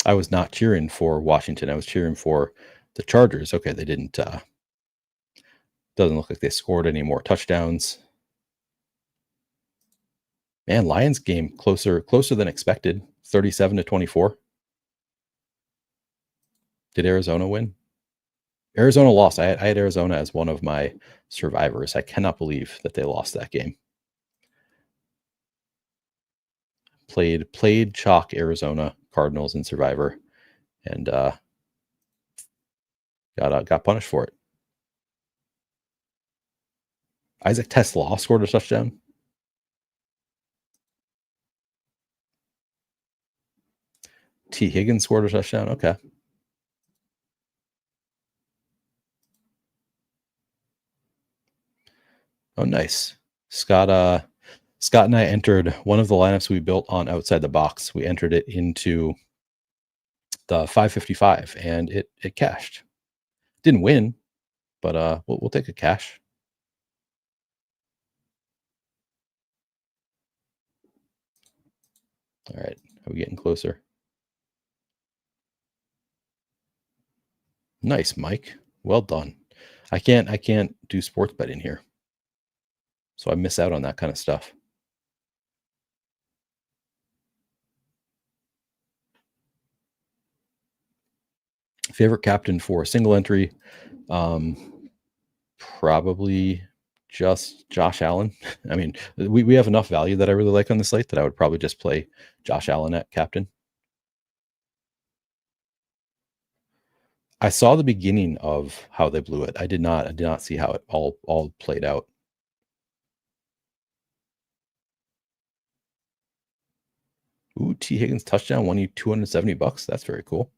I was not cheering for Washington. I was cheering for the Chargers. Okay, they didn't. Doesn't look like they scored any more touchdowns. Man, Lions game closer than expected. 37-24. Did Arizona win? Arizona lost. I had Arizona as one of my survivors. I cannot believe that they lost that game. Played chalk Arizona Cardinals in Survivor, and got punished for it. Isaac Tesla scored a touchdown. T. Higgins scored a touchdown. Okay. Oh, nice. Scott and I entered one of the lineups we built on Outside the Box. We entered it into the 555, and it cashed. Didn't win, but we'll take a cash. All right, are we getting closer? Nice, Mike. Well done. I can't do sports betting here, so I miss out on that kind of stuff. Favorite captain for single entry, probably just Josh Allen. I mean, we have enough value that I really like on the slate that I would probably just play Josh Allen at captain. I saw the beginning of how they blew it. I did not see how it all played out. Ooh, T. Higgins touchdown won you $270. That's very cool.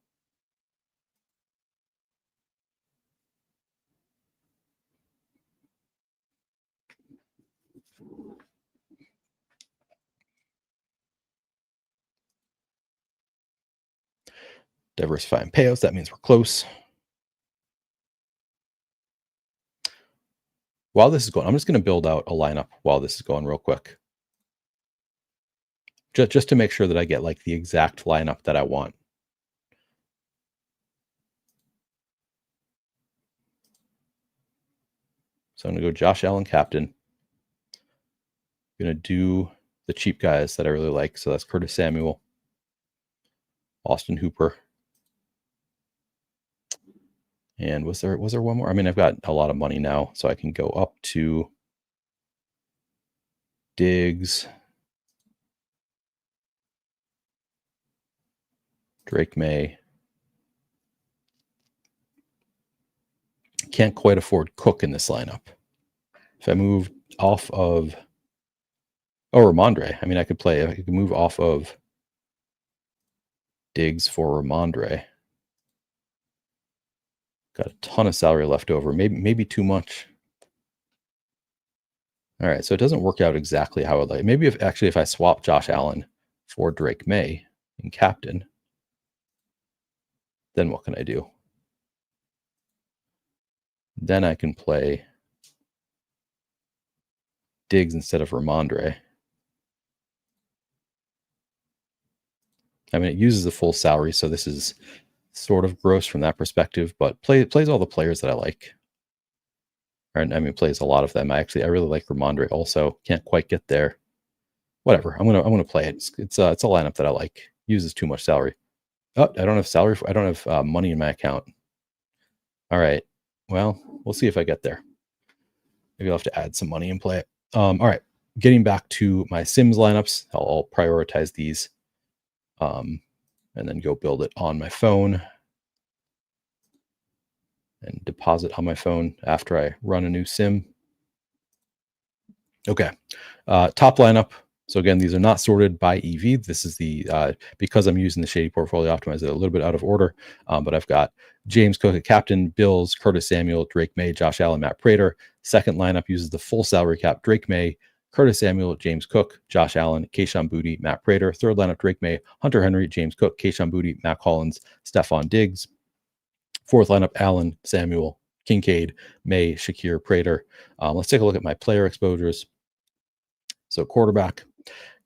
Diversifying payouts. That means we're close. While this is going, I'm just going to build out a lineup while this is going real quick. Just to make sure that I get like the exact lineup that I want. So I'm going to go Josh Allen captain. Going to do the cheap guys that I really like. So that's Curtis Samuel, Austin Hooper. And was there one more? I mean, I've got a lot of money now, so I can go up to Diggs, Drake May. Can't quite afford Cook in this lineup. If I move off of Ramondre, I mean, I could move off of Diggs for Ramondre. Got a ton of salary left over, maybe too much. All right, so it doesn't work out exactly how I'd like. Maybe if I swap Josh Allen for Drake May in captain, then what can I do? Then I can play Diggs instead of Ramondre. I mean, it uses the full salary, so this is sort of gross from that perspective, but plays all the players that I like. I mean, plays a lot of them. I really like Ramondre also. Can't quite get there. Whatever. I'm gonna play it. It's a lineup that I like. Uses too much salary. Oh, I don't have salary. I don't have money in my account. All right. Well, we'll see if I get there. Maybe I'll have to add some money and play it. All right. Getting back to my Sims lineups, I'll prioritize these, and then go build it on my phone and deposit on my phone after I run a new sim. Okay. Top lineup. So again, these are not sorted by EV. This is the because I'm using the Shady Portfolio Optimizer a little bit out of order, but I've got James Cook at captain, Bills, Curtis Samuel, Drake May, Josh Allen, Matt Prater. Second lineup uses the full salary cap: Drake May, Curtis Samuel, James Cook, Josh Allen, Kayshon Boutte, Matt Prater. Third lineup: Drake May, Hunter Henry, James Cook, Kayshon Boutte, Matt Collins, Stephon Diggs. Fourth lineup: Allen, Samuel, Kincaid, May, Shakir, Prater. Let's take a look at my player exposures. So quarterback,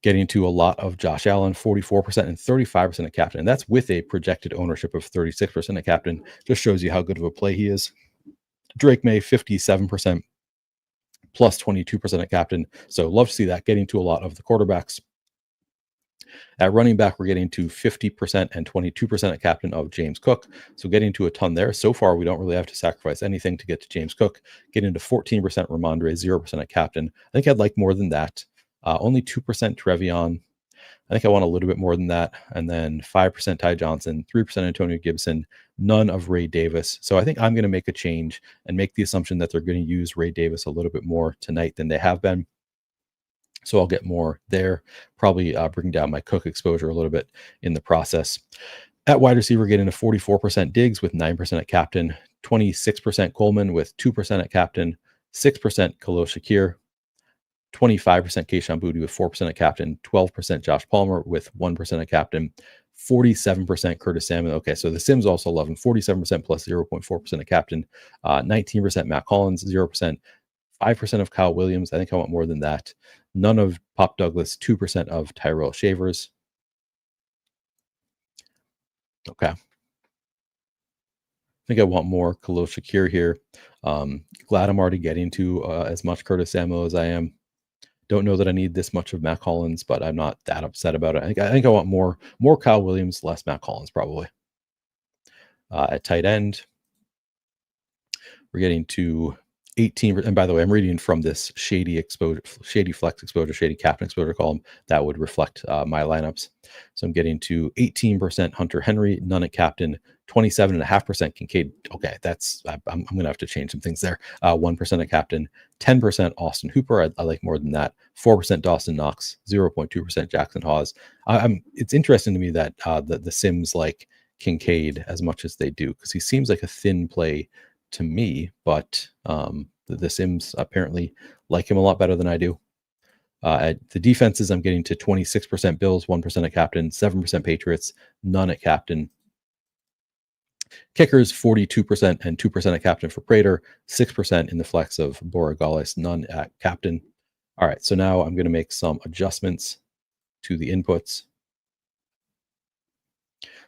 getting to a lot of Josh Allen, 44% and 35% at captain. And that's with a projected ownership of 36% at captain. Just shows you how good of a play he is. Drake May, 57% plus 22% at captain. So love to see that, getting to a lot of the quarterbacks. At running back, we're getting to 50% and 22% at captain of James Cook. So getting to a ton there. So far, we don't really have to sacrifice anything to get to James Cook. Getting to 14% Ramondre, 0% at captain. I think I'd like more than that. Only 2% Trevion. I think I want a little bit more than that. And then 5% Ty Johnson, 3% Antonio Gibson, none of Ray Davis. So I think I'm going to make a change and make the assumption that they're going to use Ray Davis a little bit more tonight than they have been. So I'll get more there, probably bring down my Cook exposure a little bit in the process. At wide receiver, getting a 44% Diggs with 9% at captain, 26% Coleman with 2% at captain, 6% Khalil Shakir, 25% Kayshon Boutte with 4% at captain, 12% Josh Palmer with 1% at captain, 47% Curtis Samuel. Okay, so the Sims also love him. 47% plus 0.4% at captain, 19% Matt Collins, 0%, 5% of Kyle Williams. I think I want more than that. None of Pop Douglas, 2% of Tyrell Shavers. Okay. I think I want more Khalil Shakir here. Glad I'm already getting to as much Curtis Samuel as I am. Don't know that I need this much of Matt Collins, but I'm not that upset about it. I think I want more Kyle Williams, less Matt Collins, probably. At tight end, we're getting to 18. And by the way, I'm reading from this shady flex exposure, shady captain exposure column that would reflect my lineups. So I'm getting to 18% Hunter Henry, none at captain, 27.5% Kincaid. Okay, I'm going to have to change some things there. 1% at captain, 10% Austin Hooper. I like more than that. 4% Dawson Knox, 0.2% Jackson Hawes. It's interesting to me that the Sims like Kincaid as much as they do, because he seems like a thin play to me, but the Sims apparently like him a lot better than I do. At the defenses, I'm getting to 26% Bills, 1% at captain, 7% Patriots, none at captain. Kickers, 42% and 2% at captain for Prater, 6% in the flex of Borregales, none at captain. All right, so now I'm going to make some adjustments to the inputs.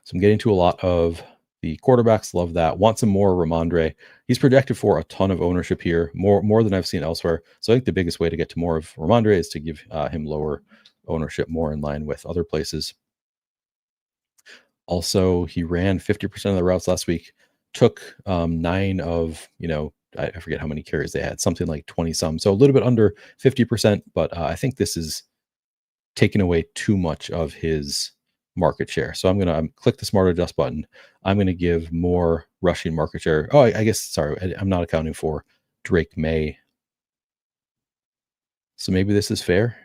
So I'm getting to a lot of The quarterbacks love that. Want some more Ramondre. He's projected for a ton of ownership here, more than I've seen elsewhere. So I think the biggest way to get to more of Ramondre is to give him lower ownership, more in line with other places. Also, he ran 50% of the routes last week, took 9 of, I forget how many carries they had, something like 20 some. So a little bit under 50%, but I think this is taking away too much of his market share. So I'm going to click the smart adjust button. I'm going to give more rushing market share. Oh, I guess, sorry, I'm not accounting for Drake May. So maybe this is fair.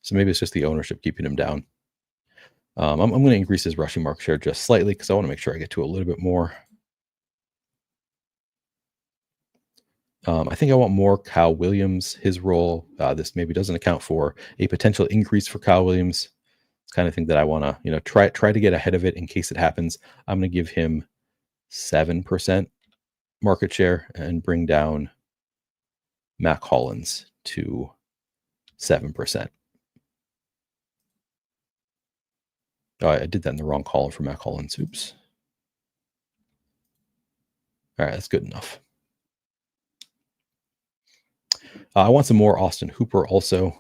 So maybe it's just the ownership keeping him down. I'm going to increase his rushing market share just slightly because I want to make sure I get to a little bit more. I think I want more Kyle Williams, his role. This maybe doesn't account for a potential increase for Kyle Williams. It's kind of thing that I want to, try to get ahead of it in case it happens. I'm going to give him 7% market share and bring down Mac Hollins to 7%. Oh, I did that in the wrong column for Mac Hollins. Oops. All right, that's good enough. I want some more Austin Hooper also.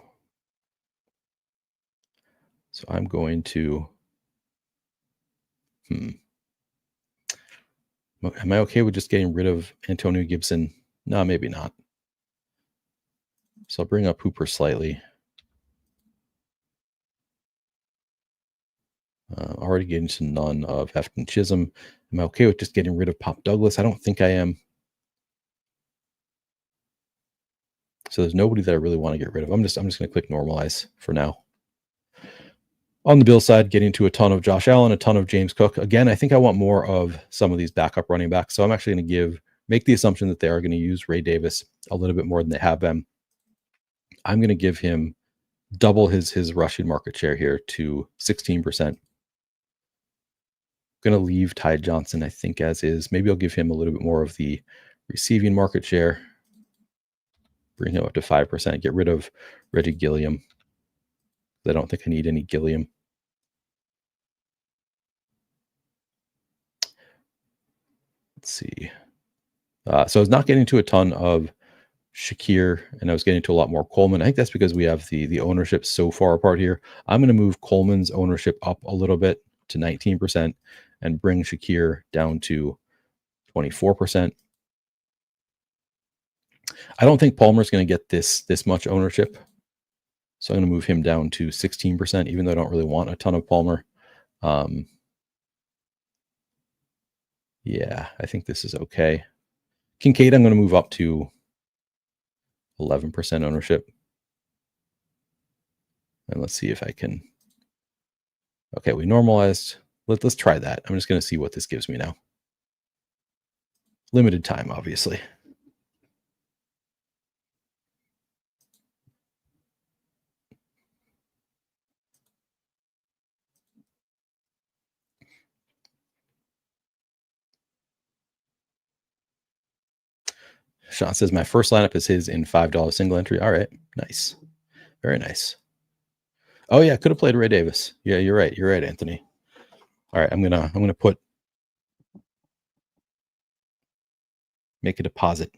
So I'm going to, am I okay with just getting rid of Antonio Gibson? No, maybe not. So I'll bring up Hooper slightly. Already getting to none of Hefton Chisholm. Am I okay with just getting rid of Pop Douglas? I don't think I am. So there's nobody that I really want to get rid of. I'm just going to click normalize for now. On the Bills side, getting to a ton of Josh Allen, a ton of James Cook. Again, I think I want more of some of these backup running backs. So I'm actually going to make the assumption that they are going to use Ray Davis a little bit more than they have been. I'm going to give him double his rushing market share here to 16%. Going to leave Ty Johnson, I think, as is. Maybe I'll give him a little bit more of the receiving market share. Bring him up to 5%. Get rid of Reggie Gilliam. I don't think I need any Gilliam. Let's see. So I was not getting to a ton of Shakir, and I was getting to a lot more Coleman. I think that's because we have the ownership so far apart here. I'm going to move Coleman's ownership up a little bit to 19% and bring Shakir down to 24%. I don't think Palmer's going to get this much ownership. So I'm going to move him down to 16%, even though I don't really want a ton of Palmer. Yeah, I think this is okay. Kincaid, I'm going to move up to 11% ownership. And let's see if I can. Okay, we normalized. Let's try that. I'm just going to see what this gives me now. Limited time, obviously. Sean says my first lineup is his in $5 single entry. All right, nice, very nice. Oh yeah, could have played Ray Davis. Yeah, you're right. You're right, Anthony. All right, I'm gonna make a deposit.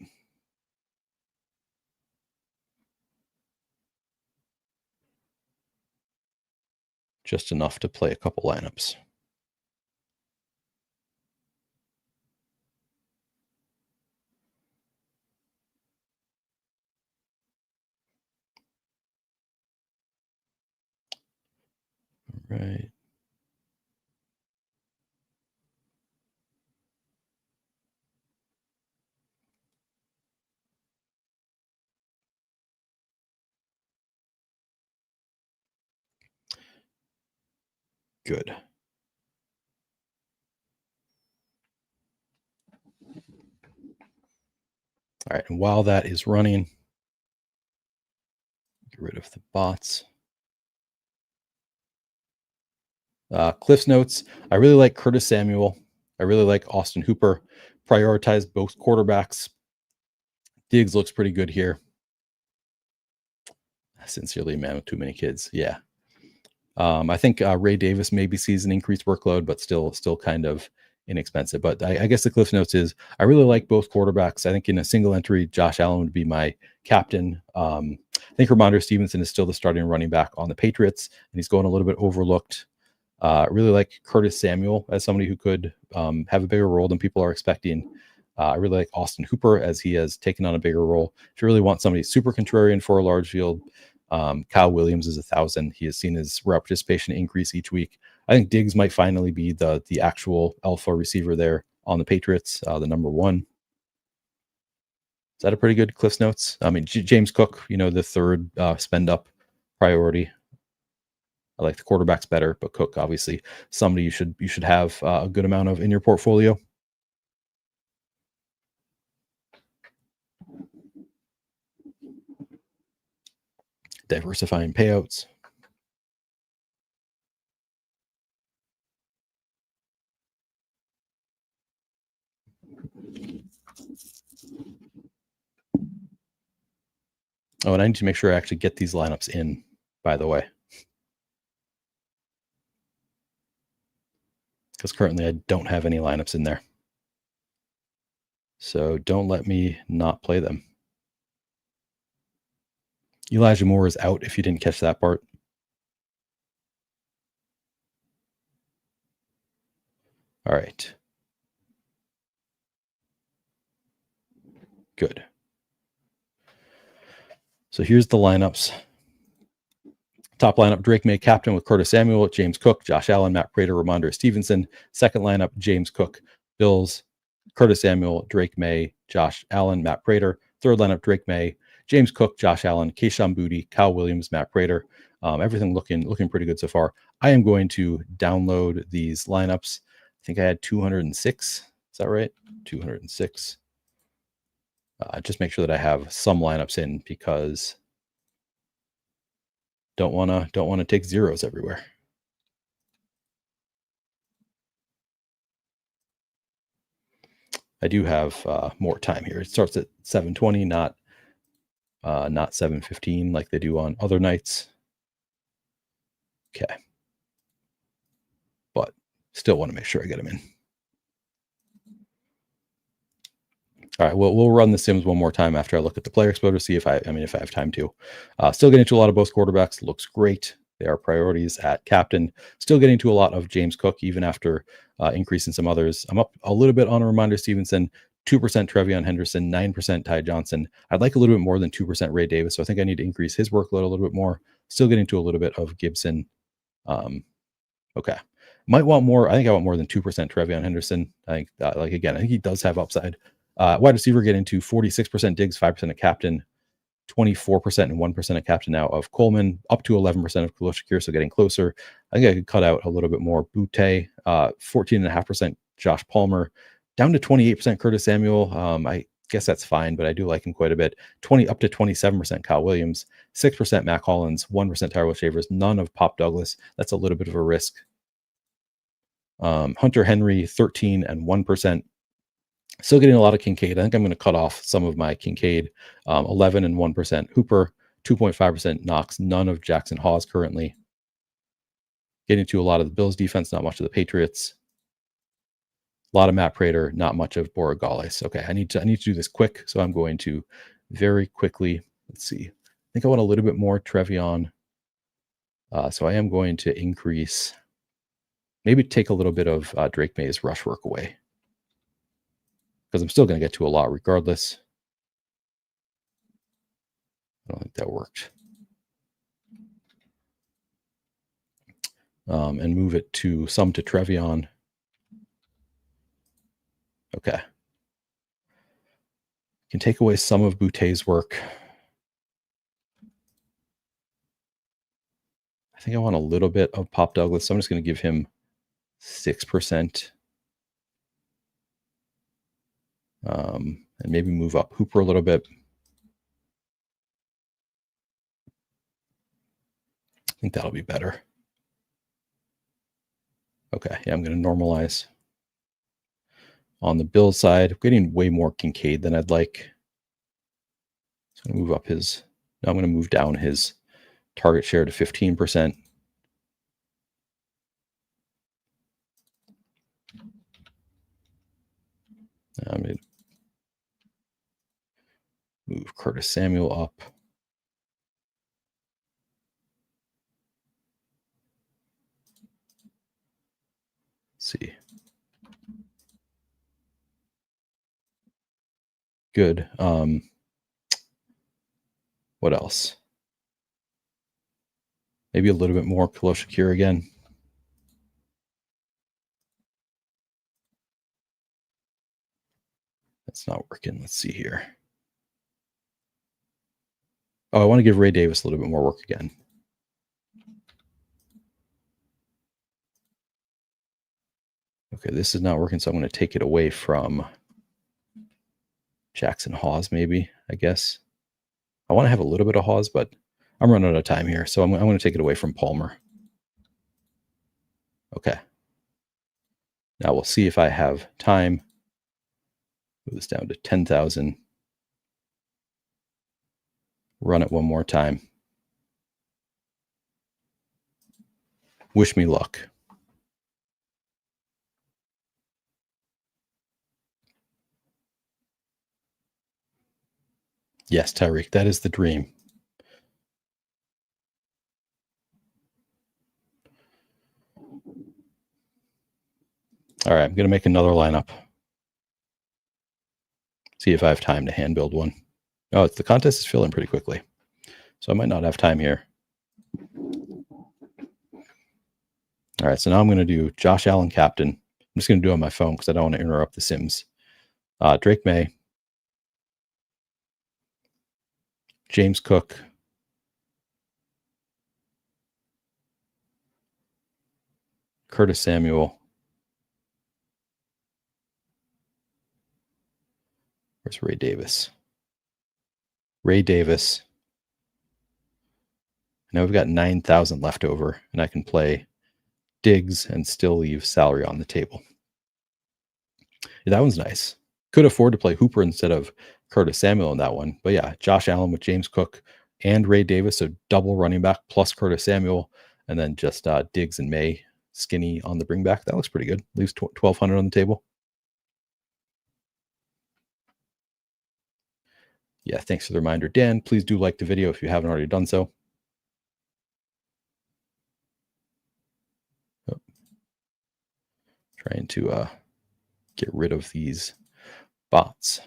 Just enough to play a couple lineups. All right. Good. All right, and while that is running, get rid of the bots. Cliff's notes. I really like Curtis Samuel. I really like Austin Hooper. Prioritize both quarterbacks. Diggs looks pretty good here. Sincerely, man with too many kids. Yeah. I think Ray Davis maybe sees an increased workload, but still kind of inexpensive. But I guess the Cliff Notes is I really like both quarterbacks. I think in a single entry, Josh Allen would be my captain. I think Ramondre Stevenson is still the starting running back on the Patriots, and he's going a little bit overlooked. Really like Curtis Samuel as somebody who could have a bigger role than people are expecting. I really like Austin Hooper as he has taken on a bigger role. If you really want somebody super contrarian for a large field, Kyle Williams is 1,000. He has seen his route participation increase each week. I think Diggs might finally be the actual alpha receiver there on the Patriots, the number one. Is that a pretty good Cliff's Notes? I mean, James Cook, the third spend up priority. I like the quarterbacks better, but Cook obviously somebody you should have a good amount of in your portfolio. Diversifying payouts. Oh, and I need to make sure I actually get these lineups in, by the way. Because currently I don't have any lineups in there. So don't let me not play them. Elijah Moore is out if you didn't catch that part. All right. Good. So here's the lineups. Top lineup, Drake May, captain with Curtis Samuel, James Cook, Josh Allen, Matt Prater, Ramondre Stevenson. Second lineup, James Cook, Bills, Curtis Samuel, Drake May, Josh Allen, Matt Prater. Third lineup, Drake May, James Cook, Josh Allen, Kayshon Boutte, Kyle Williams, Matt Prater. Everything looking pretty good so far. I am going to download these lineups. I think I had 206. Is that right? 206. Just make sure that I have some lineups in because don't want to take zeros everywhere. I do have more time here. It starts at 7:20, not 7:15 like they do on other nights. Okay. But still want to make sure I get them in. All right, we'll run the Sims one more time after I look at the player exposure, see if I have time to. Still getting to a lot of both quarterbacks. Looks great. They are priorities at captain. Still getting to a lot of James Cook, even after increasing some others. I'm up a little bit on a Ramondre Stevenson, 2% Trevion Henderson, 9% Ty Johnson. I'd like a little bit more than 2% Ray Davis, so I think I need to increase his workload a little bit more. Still getting to a little bit of Gibson. Okay. Might want more. I think I want more than 2% Trevion Henderson. I think, I think he does have upside. Wide receiver getting to 46% Diggs, 5% of captain, 24% and 1% of captain now of Coleman, up to 11% of Khalil Shakir, so getting closer. I think I could cut out a little bit more. Boutte, 14.5% Josh Palmer, down to 28% Curtis Samuel. I guess that's fine, but I do like him quite a bit. Up to 27% Kyle Williams, 6% Mac Hollins, 1% Tyrell Shavers, none of Pop Douglas. That's a little bit of a risk. Hunter Henry, 13 and 1%. Still getting a lot of Kincaid. I think I'm going to cut off some of my Kincaid. 11 and 1% Hooper, 2.5% Knox, none of Jackson Hawes currently. Getting to a lot of the Bills defense, not much of the Patriots. A lot of Matt Prater, not much of Borregales. Okay, I need to do this quick, so I'm going to very quickly. Let's see. I think I want a little bit more Trevion. So I am going to increase, maybe take a little bit of Drake May's rush work away, because I'm still going to get to a lot regardless. I don't think that worked. And move it to some to Trevion. Okay. Can take away some of Boutte's work. I think I want a little bit of Pop Douglas, so I'm just going to give him 6%. And maybe move up Hooper a little bit. I think that'll be better. Okay, yeah, I'm going to normalize. On the Bills side, I'm getting way more Kincaid than I'd like. So I'm going to move up his. Now I'm going to move down his target share to 15%. I'm going to move Curtis Samuel up. Let's see. Good. What else? Maybe a little bit more Khalil Shakir again. That's not working. Let's see here. Oh, I want to give Ray Davis a little bit more work again. Okay, this is not working, so I'm going to take it away from Jackson Hawes, maybe, I guess. I want to have a little bit of Hawes, but I'm running out of time here, so I'm going to take it away from Palmer. Okay. Now we'll see if I have time. Move this down to 10,000. Run it one more time. Wish me luck. Yes, Tyreek, that is the dream. All right, I'm going to make another lineup. See if I have time to hand build one. Oh, the contest is filling pretty quickly, so I might not have time here. All right, so now I'm going to do Josh Allen captain. I'm just going to do it on my phone because I don't want to interrupt the Sims. Drake May, James Cook, Curtis Samuel. Where's Ray Davis? Ray Davis. Now we've got 9,000 left over, and I can play Diggs and still leave salary on the table. Yeah, that one's nice. Could afford to play Hooper instead of Curtis Samuel in that one. But yeah, Josh Allen with James Cook and Ray Davis, so double running back plus Curtis Samuel, and then just Diggs and May skinny on the bring back. That looks pretty good. Leaves 1,200 on the table. Yeah, thanks for the reminder, Dan. Please do like the video if you haven't already done so. Oh. Trying to get rid of these bots.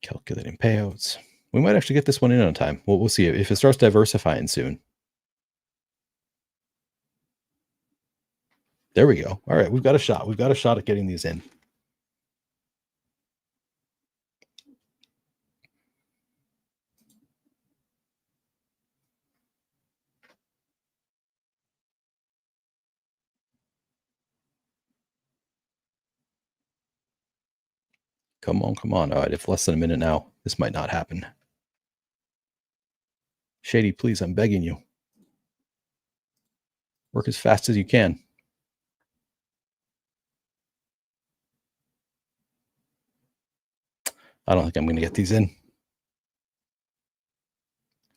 Calculating payouts. We might actually get this one in on time. We'll see if it starts diversifying soon. There we go. All right, we've got a shot. We've got a shot at getting these in. Come on, come on. All right, if less than a minute now, this might not happen. Shady, please, I'm begging you. Work as fast as you can. I don't think I'm going to get these in.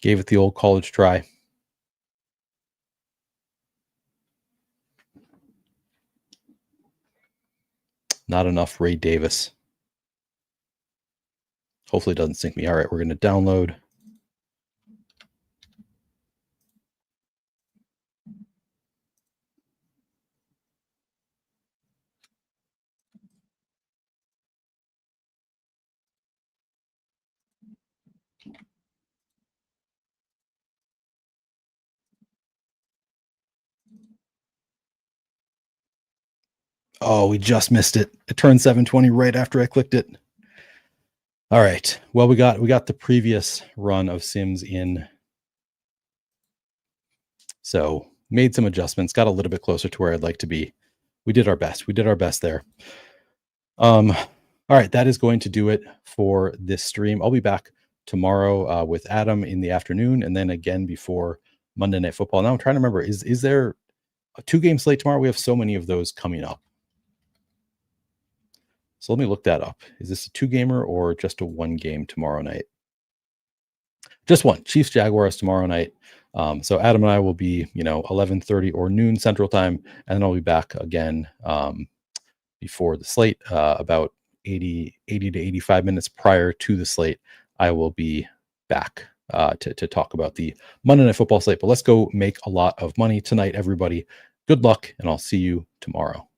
Gave it the old college try. Not enough Ray Davis. Hopefully it doesn't sink me. All right, we're going to download. Oh, we just missed it. It turned 720 right after I clicked it. All right. Well, we got the previous run of Sims in. So made some adjustments, got a little bit closer to where I'd like to be. We did our best. We did our best there. All right, that is going to do it for this stream. I'll be back tomorrow with Adam in the afternoon, and then again before Monday Night Football. Now I'm trying to remember, is there a 2-game slate tomorrow? We have so many of those coming up. So let me look that up. Is this a 2-gamer or just a 1-game tomorrow night? Just one. Chiefs Jaguars tomorrow night. So Adam and I will be, 11:30 or noon Central Time, and then I'll be back again before the slate, about 80 to 85 minutes prior to the slate. I will be back to talk about the Monday Night Football slate. But let's go make a lot of money tonight, everybody. Good luck, and I'll see you tomorrow.